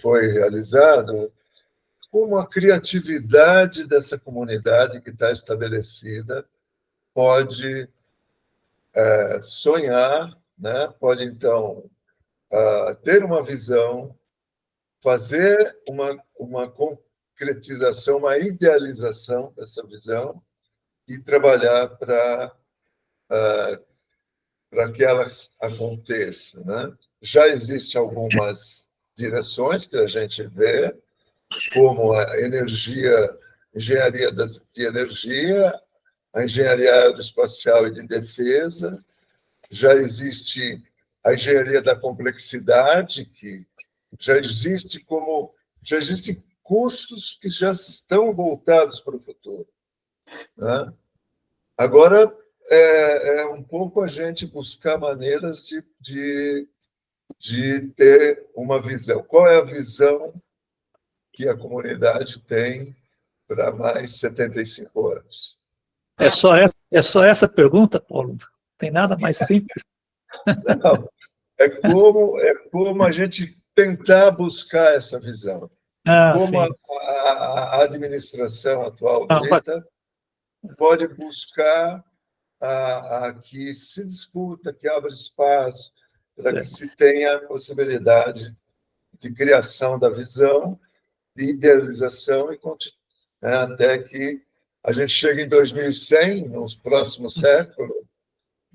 foi realizado, como a criatividade dessa comunidade que está estabelecida pode sonhar, né? Pode, então, ter uma visão, fazer uma concretização, uma idealização dessa visão e trabalhar para que ela aconteça, né? Já existem algumas direções que a gente vê, como a engenharia de energia, a engenharia aeroespacial e de defesa, já existe a engenharia da complexidade, que já existem cursos que já estão voltados para o futuro, né? Agora, é um pouco a gente buscar maneiras de ter uma visão. Qual é a visão que a comunidade tem para mais 75 anos? É só essa pergunta, Paulo? Não tem nada mais simples? Não, é como a gente tentar buscar essa visão. Como a administração atual do ITA pode buscar que se discuta, que abra espaço para que se tenha a possibilidade de criação da visão, de idealização, até que a gente chegue em 2100, nos próximos séculos,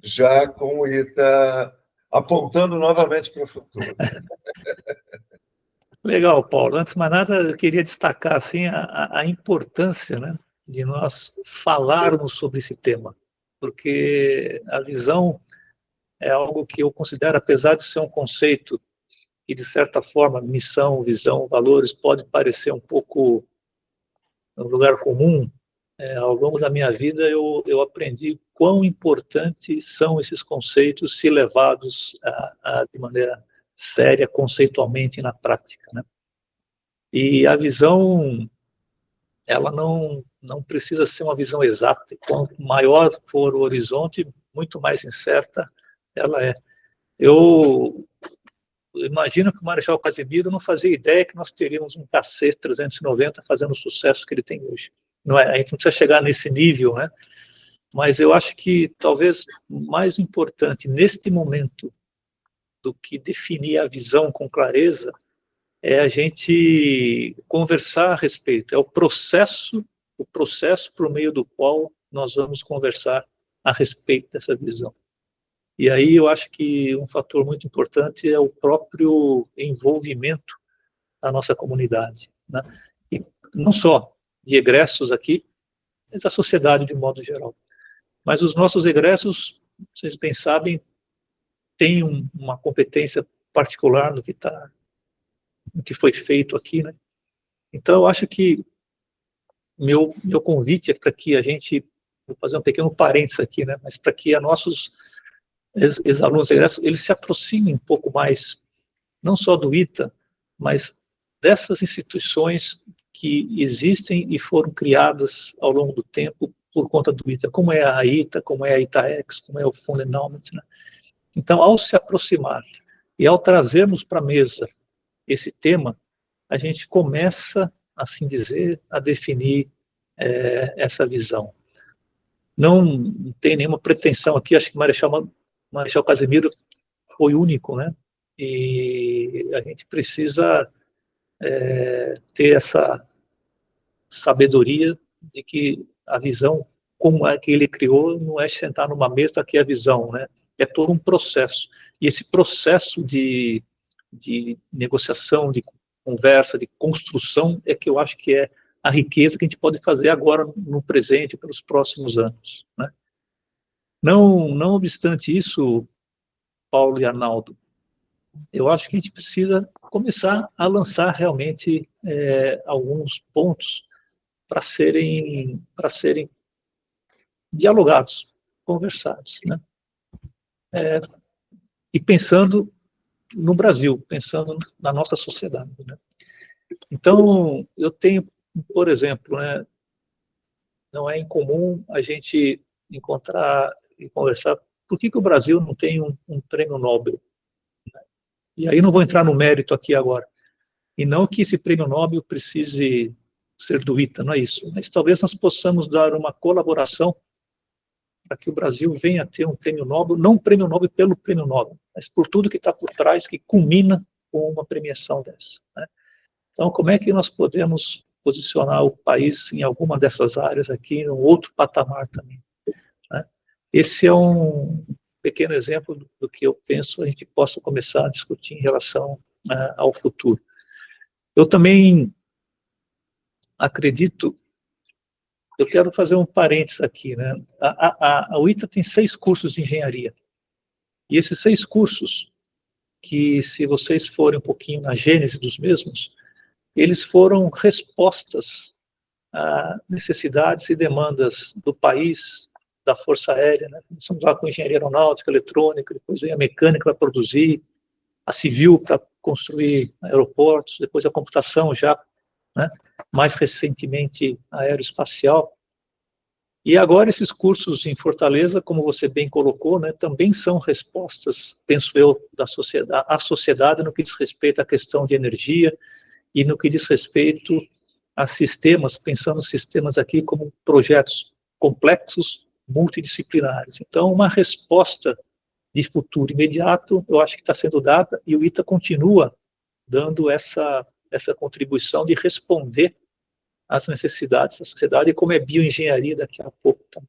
já com o ITA apontando novamente para o futuro. Legal, Paulo. Antes de mais nada, eu queria destacar assim, a importância, né, de nós falarmos sobre esse tema, porque a visão é algo que eu considero, apesar de ser um conceito que, de certa forma, missão, visão, valores, pode parecer um pouco um lugar comum, ao longo da minha vida eu aprendi quão importantes são esses conceitos se levados de maneira séria, conceitualmente na prática, né? E a visão, ela não precisa ser uma visão exata. Quanto maior for o horizonte, muito mais incerta ela é. Eu imagino que o Marechal Casimiro não fazia ideia que nós teríamos um KC-390 fazendo o sucesso que ele tem hoje. Não é? A gente não precisa chegar nesse nível, né? Mas eu acho que talvez mais importante neste momento do que definir a visão com clareza é a gente conversar a respeito. É o processo por meio do qual nós vamos conversar a respeito dessa visão. E aí eu acho que um fator muito importante é o próprio envolvimento da nossa comunidade, né? E não só de egressos aqui, mas da sociedade de modo geral. Mas os nossos egressos, vocês bem sabem, têm uma competência particular no que foi feito aqui, né? Então eu acho que meu convite é para que a gente, vou fazer um pequeno parênteses aqui, né? Mas para que nossos ex-alunos egressos, eles se aproximem um pouco mais, não só do ITA, mas dessas instituições que existem e foram criadas ao longo do tempo por conta do ITA, como é a ITA, como é a ITAEX, como é o Fundo Endowment, né? Então, ao se aproximar e ao trazermos para a mesa esse tema, a gente começa, assim dizer, a definir essa visão. Não tem nenhuma pretensão aqui, acho que Marechal Casimiro foi único, né? E a gente precisa ter essa sabedoria de que a visão, como é que ele criou, não é sentar numa mesa aqui a visão, né? É todo um processo. E esse processo de negociação, de conversa, de construção, é que eu acho que é a riqueza que a gente pode fazer agora no presente, pelos próximos anos, né? Não obstante isso, Paulo e Arnaldo, eu acho que a gente precisa começar a lançar realmente alguns pontos para serem dialogados, conversados, né? E pensando no Brasil, pensando na nossa sociedade, né? Então, eu tenho, por exemplo, né, não é incomum a gente encontrar e conversar por que o Brasil não tem um prêmio Nobel. E aí não vou entrar no mérito aqui agora. E não que esse prêmio Nobel precise ser do ITA, não é isso. Mas talvez nós possamos dar uma colaboração para que o Brasil venha a ter um prêmio Nobel, não um prêmio Nobel pelo prêmio Nobel, mas por tudo que está por trás, que culmina com uma premiação dessa, né? Então, como é que nós podemos posicionar o país em alguma dessas áreas aqui, em um outro patamar também, né? Esse é um pequeno exemplo do que eu penso a gente possa começar a discutir em relação ao futuro. Eu também acredito, eu quero fazer um parênteses aqui, né? A UITA tem 6 cursos de engenharia, e esses 6 cursos, que se vocês forem um pouquinho na gênese dos mesmos, eles foram respostas a necessidades e demandas do país, da Força Aérea, né? Começamos lá com engenharia aeronáutica, eletrônica, depois veio a mecânica para produzir, a civil para construir aeroportos, depois a computação já, né? Mais recentemente a aeroespacial. E agora esses cursos em Fortaleza, como você bem colocou, né, também são respostas, penso eu, à sociedade no que diz respeito à questão de energia e no que diz respeito a sistemas, pensando sistemas aqui como projetos complexos, multidisciplinares. Então, uma resposta de futuro imediato, eu acho que está sendo dada, e o ITA continua dando essa contribuição de responder às necessidades da sociedade, e como é bioengenharia daqui a pouco também.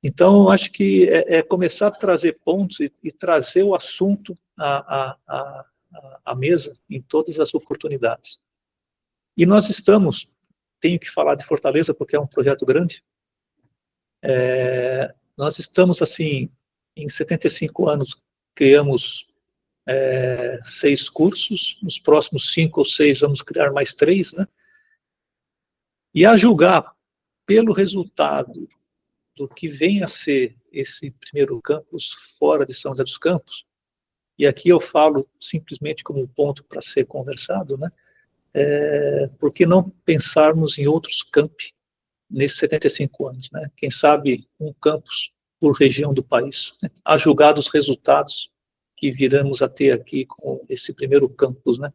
Então, eu acho que é começar a trazer pontos e trazer o assunto à mesa em todas as oportunidades. E nós estamos, tenho que falar de Fortaleza porque é um projeto grande, nós estamos, assim, em 75 anos, criamos 6 cursos, nos próximos 5 ou 6 vamos criar mais 3, né? E a julgar pelo resultado do que vem a ser esse primeiro campus fora de São José dos Campos, e aqui eu falo simplesmente como um ponto para ser conversado, né? Por que não pensarmos em outros campi nesses 75 anos, né? Quem sabe um campus por região do país, né? A julgar dos resultados que viramos a ter aqui com esse primeiro campus, né?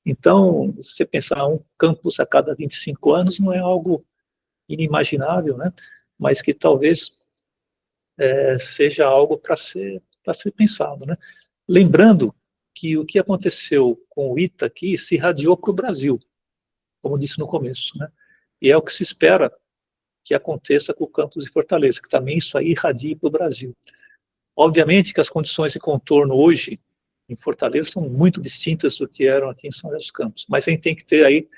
Então, se você pensar um campus a cada 25 anos, não é algo inimaginável, né? Mas que talvez seja algo para ser pensado, né? Lembrando que o que aconteceu com o ITA aqui se irradiou para o Brasil, como disse no começo, né? E é o que se espera que aconteça com o campus de Fortaleza, que também isso aí irradie para o Brasil. Obviamente que as condições de contorno hoje em Fortaleza são muito distintas do que eram aqui em São José dos Campos, mas a gente tem que ter aí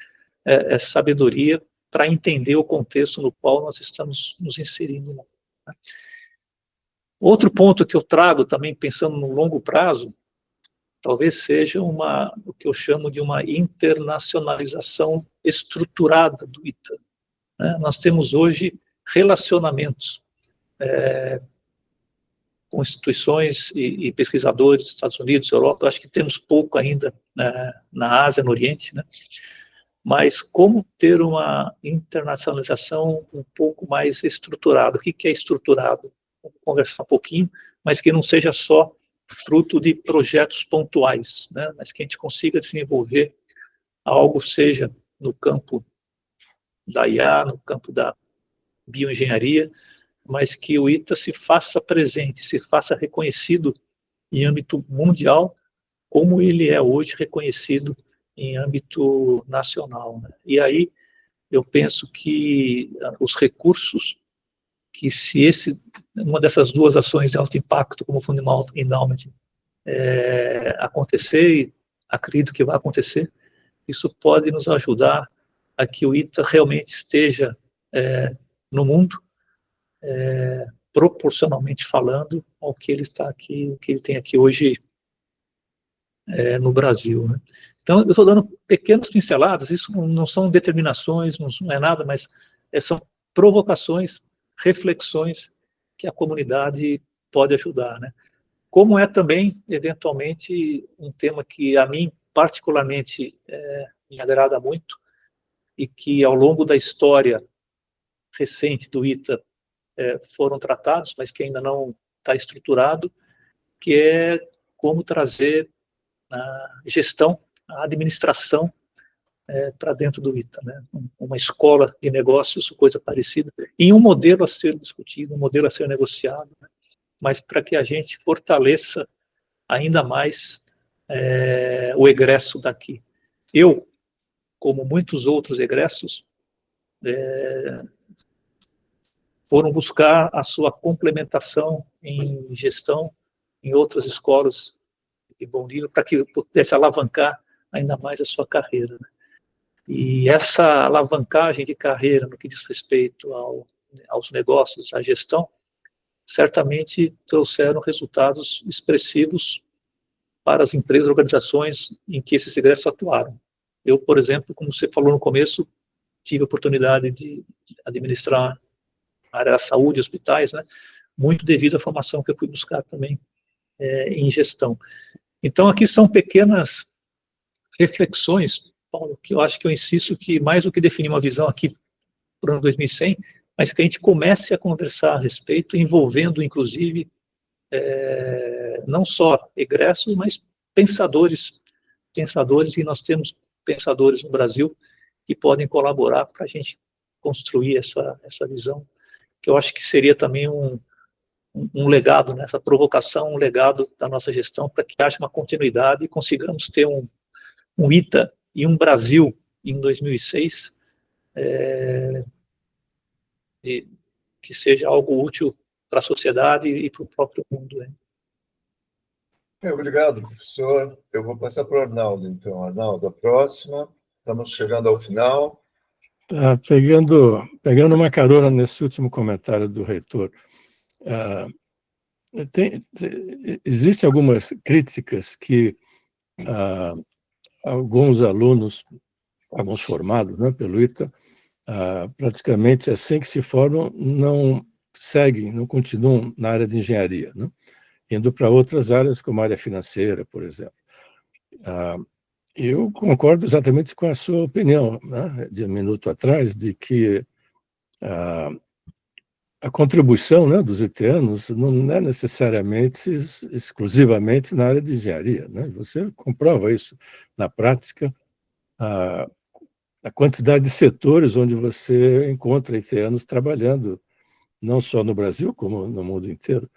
sabedoria para entender o contexto no qual nós estamos nos inserindo, né? Outro ponto que eu trago também, pensando no longo prazo, talvez seja o que eu chamo de uma internacionalização estruturada do ITA, né? Nós temos hoje relacionamentos com instituições e pesquisadores dos Estados Unidos, Europa. Eu acho que temos pouco ainda na Ásia, no Oriente, né? Mas como ter uma internacionalização um pouco mais estruturada? O que é estruturado? Vamos conversar um pouquinho, mas que não seja só fruto de projetos pontuais, né? Mas que a gente consiga desenvolver algo, seja no campo da IA, no campo da bioengenharia, mas que o ITA se faça presente, se faça reconhecido em âmbito mundial, como ele é hoje reconhecido em âmbito nacional, né? E aí eu penso que os recursos, que se uma dessas duas ações de alto impacto, como o Fundo Endowment, acontecer, e acredito que vai acontecer, isso pode nos ajudar a que o ITA realmente esteja no mundo, proporcionalmente falando ao que ele está aqui, o que ele tem aqui hoje no Brasil, né? Então, eu estou dando pequenas pinceladas, isso não são determinações, não é nada, mas são provocações, reflexões que a comunidade pode ajudar, né? Como é também, eventualmente, um tema que a mim, particularmente, me agrada muito, e que ao longo da história recente do ITA foram tratados, mas que ainda não está estruturado, que é como trazer a gestão, a administração para dentro do ITA, né? Uma escola de negócios, coisa parecida, e um modelo a ser discutido, um modelo a ser negociado, né? Mas para que a gente fortaleça ainda mais o egresso daqui. Eu, como muitos outros egressos, foram buscar a sua complementação em gestão em outras escolas de bom nível, para que pudesse alavancar ainda mais a sua carreira, né? E essa alavancagem de carreira no que diz respeito aos negócios, à gestão, certamente trouxeram resultados expressivos para as empresas e organizações em que esses egressos atuaram. Eu, por exemplo, como você falou no começo, tive a oportunidade de administrar a área da saúde, hospitais, né? Muito devido à formação que eu fui buscar também em gestão. Então, aqui são pequenas reflexões, Paulo, que eu acho que eu insisto que mais do que definir uma visão aqui para o ano 2100, mas que a gente comece a conversar a respeito, envolvendo, inclusive, não só egressos, mas pensadores, e nós temos pensadores no Brasil que podem colaborar para a gente construir essa visão, que eu acho que seria também um legado, né? Essa provocação, um legado da nossa gestão para que haja uma continuidade e consigamos ter um ITA e um Brasil em 2006 que seja algo útil para a sociedade e para o próprio mundo. Né? Obrigado, professor. Eu vou passar para o Arnaldo, então. Arnaldo, a próxima. Estamos chegando ao final. Pegando uma carona nesse último comentário do reitor, existem algumas críticas que alguns alunos, alguns formados, né, pelo ITA, praticamente assim que se formam, não seguem, não continuam na área de engenharia, né, indo para outras áreas, como a área financeira, por exemplo. Eu concordo exatamente com a sua opinião, né, de um minuto atrás, de que a contribuição, né, dos itianos não é necessariamente exclusivamente na área de engenharia, né? Você comprova isso na prática, a quantidade de setores onde você encontra itianos trabalhando, não só no Brasil, como no mundo inteiro.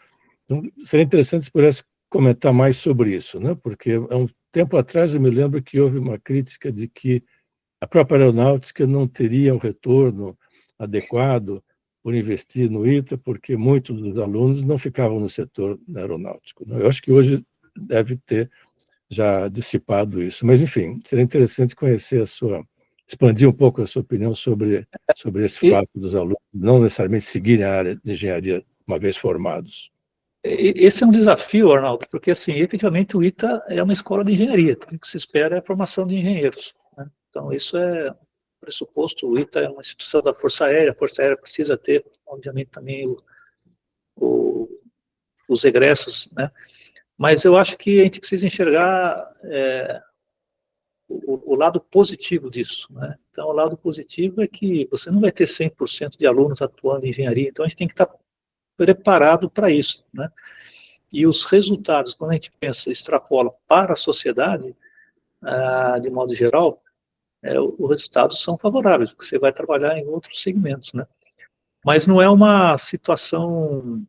Então, seria interessante se pudesse comentar mais sobre isso, né? Porque há um tempo atrás eu me lembro que houve uma crítica de que a própria aeronáutica não teria um retorno adequado por investir no ITA, porque muitos dos alunos não ficavam no setor aeronáutico. Eu acho que hoje deve ter já dissipado isso. Mas, enfim, seria interessante conhecer expandir um pouco a sua opinião sobre esse fato dos alunos não necessariamente seguirem a área de engenharia uma vez formados. Esse é um desafio, Arnaldo, porque, assim, efetivamente, o ITA é uma escola de engenharia, então, o que se espera é a formação de engenheiros, né? Então, isso é pressuposto. O ITA é uma instituição da Força Aérea, a Força Aérea precisa ter, obviamente, também os egressos, né? Mas eu acho que a gente precisa enxergar o lado positivo disso, né? Então, o lado positivo é que você não vai ter 100% de alunos atuando em engenharia, então a gente tem que estar preparado para isso, né? E os resultados, quando a gente pensa, extrapola para a sociedade, de modo geral, os resultados são favoráveis, porque você vai trabalhar em outros segmentos, né? Mas não é uma situação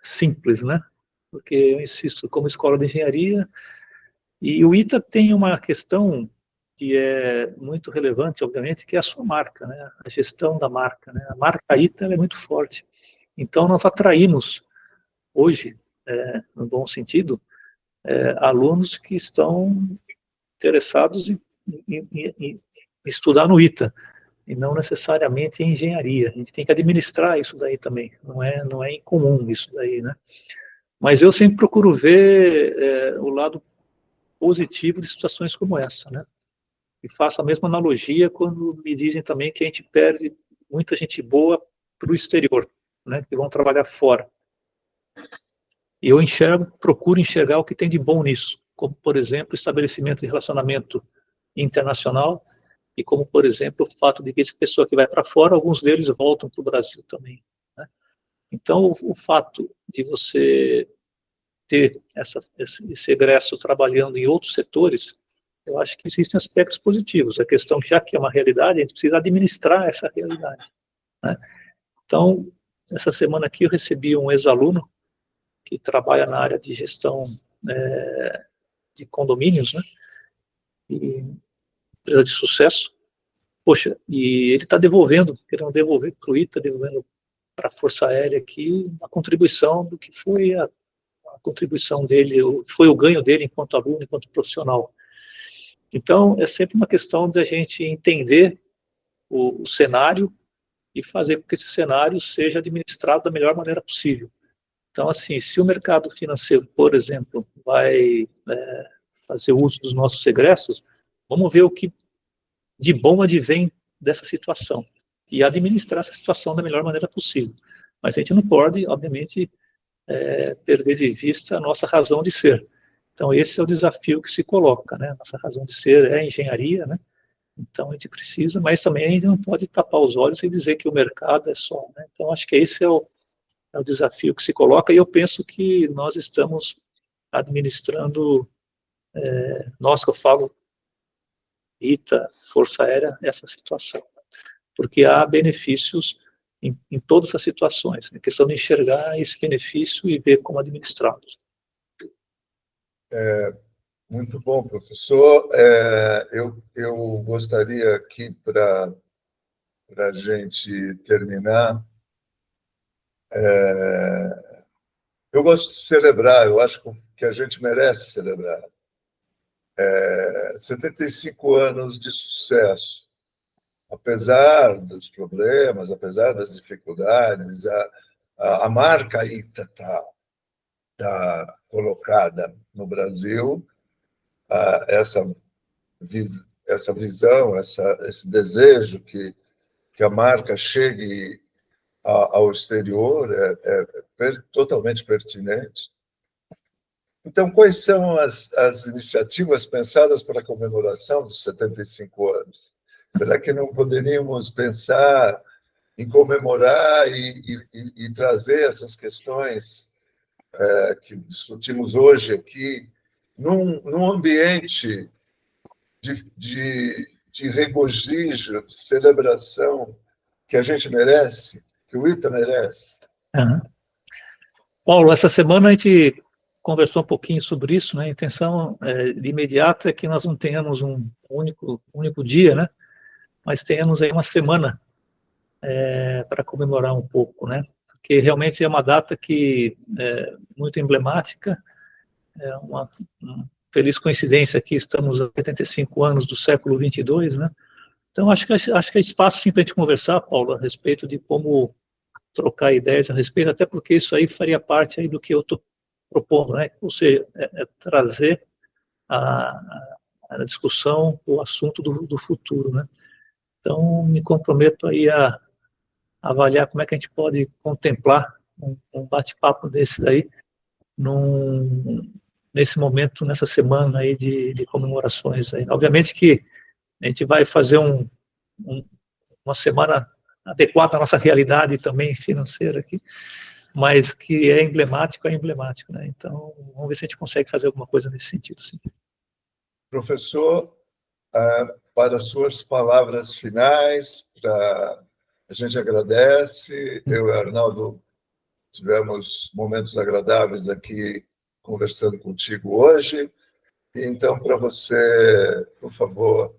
simples, né? Porque, eu insisto, como escola de engenharia, e o ITA tem uma questão que é muito relevante, obviamente, que é a sua marca, né? A gestão da marca, né? A marca ITA é muito forte. Então, nós atraímos, hoje, no bom sentido, alunos que estão interessados em estudar no ITA, e não necessariamente em engenharia. A gente tem que administrar isso daí também, não é incomum isso daí, né? Mas eu sempre procuro ver o lado positivo de situações como essa, né? E faço a mesma analogia quando me dizem também que a gente perde muita gente boa para o exterior, né? Que vão trabalhar fora. E eu procuro enxergar o que tem de bom nisso, como, por exemplo, o estabelecimento de relacionamento internacional, e como, por exemplo, o fato de que essa pessoa que vai para fora, alguns deles voltam para o Brasil também, né? Então, o fato de você ter esse egresso trabalhando em outros setores, eu acho que existem aspectos positivos. A questão que, já que é uma realidade, a gente precisa administrar essa realidade, né? Então, essa semana aqui eu recebi um ex-aluno que trabalha na área de gestão de condomínios, né? E empresa de sucesso. Poxa, e ele está querendo devolver para o ITA, devolvendo para a Força Aérea aqui uma contribuição do que foi a contribuição dele, foi o ganho dele enquanto aluno, enquanto profissional. Então, é sempre uma questão de a gente entender o cenário e fazer com que esse cenário seja administrado da melhor maneira possível. Então, assim, se o mercado financeiro, por exemplo, vai fazer uso dos nossos egressos, vamos ver o que de bom advém dessa situação e administrar essa situação da melhor maneira possível. Mas a gente não pode, obviamente, perder de vista a nossa razão de ser. Então, esse é o desafio que se coloca, né? Nossa razão de ser é a engenharia, né? Então, a gente precisa, mas também a gente não pode tapar os olhos e dizer que o mercado é só, né? Então, acho que esse é o desafio que se coloca, e eu penso que nós estamos administrando, nós que eu falo, ITA, Força Aérea, essa situação. porque há benefícios em todas as situações. É questão de enxergar esse benefício e ver como administrá-los. Muito bom, professor. Eu gostaria aqui, para a gente terminar, eu gosto de celebrar, eu acho que a gente merece celebrar. 75 anos de sucesso. Apesar dos problemas, apesar das dificuldades, a marca ITA está colocada no Brasil, essa visão, esse desejo que a marca chegue ao exterior é totalmente pertinente. Então, quais são as iniciativas pensadas para a comemoração dos 75 anos? Será que não poderíamos pensar em comemorar e trazer essas questões que discutimos hoje aqui num ambiente de regozijo, de celebração que a gente merece, que o ITA merece? Uhum. Paulo, essa semana a gente conversou um pouquinho sobre isso, né? A intenção de imediato é que nós não tenhamos um único dia, né? Mas tenhamos aí uma semana para comemorar um pouco, né? Porque realmente é uma data que é muito emblemática, é uma feliz coincidência que estamos a 75 anos do século 22, né? Então acho que é espaço sim para a gente conversar, Paulo, a respeito de como trocar ideias a respeito, até porque isso aí faria parte aí do que eu estou propondo, né? Ou seja, trazer a discussão, o assunto do futuro, né? Então, me comprometo aí a avaliar como é que a gente pode contemplar um bate-papo desse daí nesse momento, nessa semana aí de comemorações aí. Obviamente que a gente vai fazer uma semana adequada à nossa realidade também financeira aqui, mas que é emblemático, né? Então, vamos ver se a gente consegue fazer alguma coisa nesse sentido, sim. Professor, para suas palavras finais, a gente agradece. Eu e o Arnaldo tivemos momentos agradáveis aqui conversando contigo hoje. Então, para você, por favor,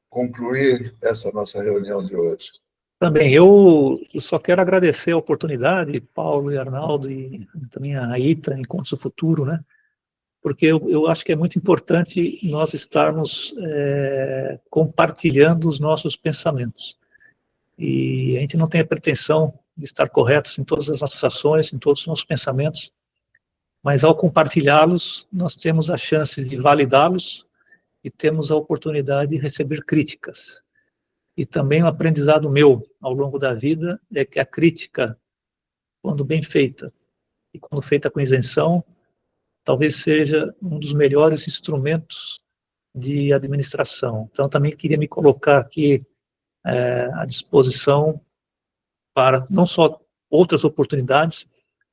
concluir essa nossa reunião de hoje. Também, eu só quero agradecer a oportunidade, Paulo e Arnaldo, e também a ITA, Encontros do Futuro, né? Porque eu acho que é muito importante nós estarmos compartilhando os nossos pensamentos. E a gente não tem a pretensão de estar corretos em todas as nossas ações, em todos os nossos pensamentos, mas ao compartilhá-los, nós temos a chance de validá-los e temos a oportunidade de receber críticas. E também um aprendizado meu ao longo da vida é que a crítica, quando bem feita e quando feita com isenção, talvez seja um dos melhores instrumentos de administração. Então, também queria me colocar aqui à disposição para não só outras oportunidades,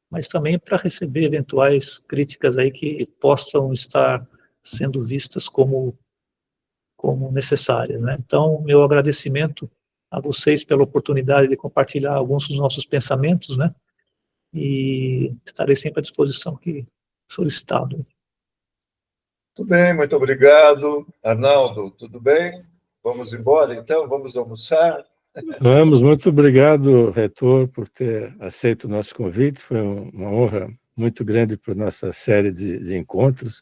mas também para receber eventuais críticas aí que possam estar sendo vistas como necessárias, né? Então, meu agradecimento a vocês pela oportunidade de compartilhar alguns dos nossos pensamentos, né? E estarei sempre à disposição que solicitado. Tudo bem, muito obrigado. Arnaldo, tudo bem? Vamos embora, então? Vamos almoçar? Vamos, muito obrigado, reitor, por ter aceito o nosso convite. Foi uma honra muito grande para a nossa série de encontros.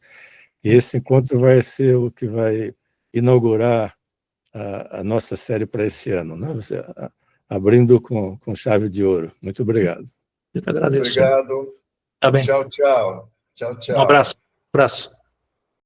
E esse encontro vai ser o que vai inaugurar a nossa série para esse ano, né? Você, abrindo com chave de ouro. Muito obrigado. Eu que agradeço. Obrigado. Tá bem. Tchau, tchau. Tchau, tchau. Um abraço.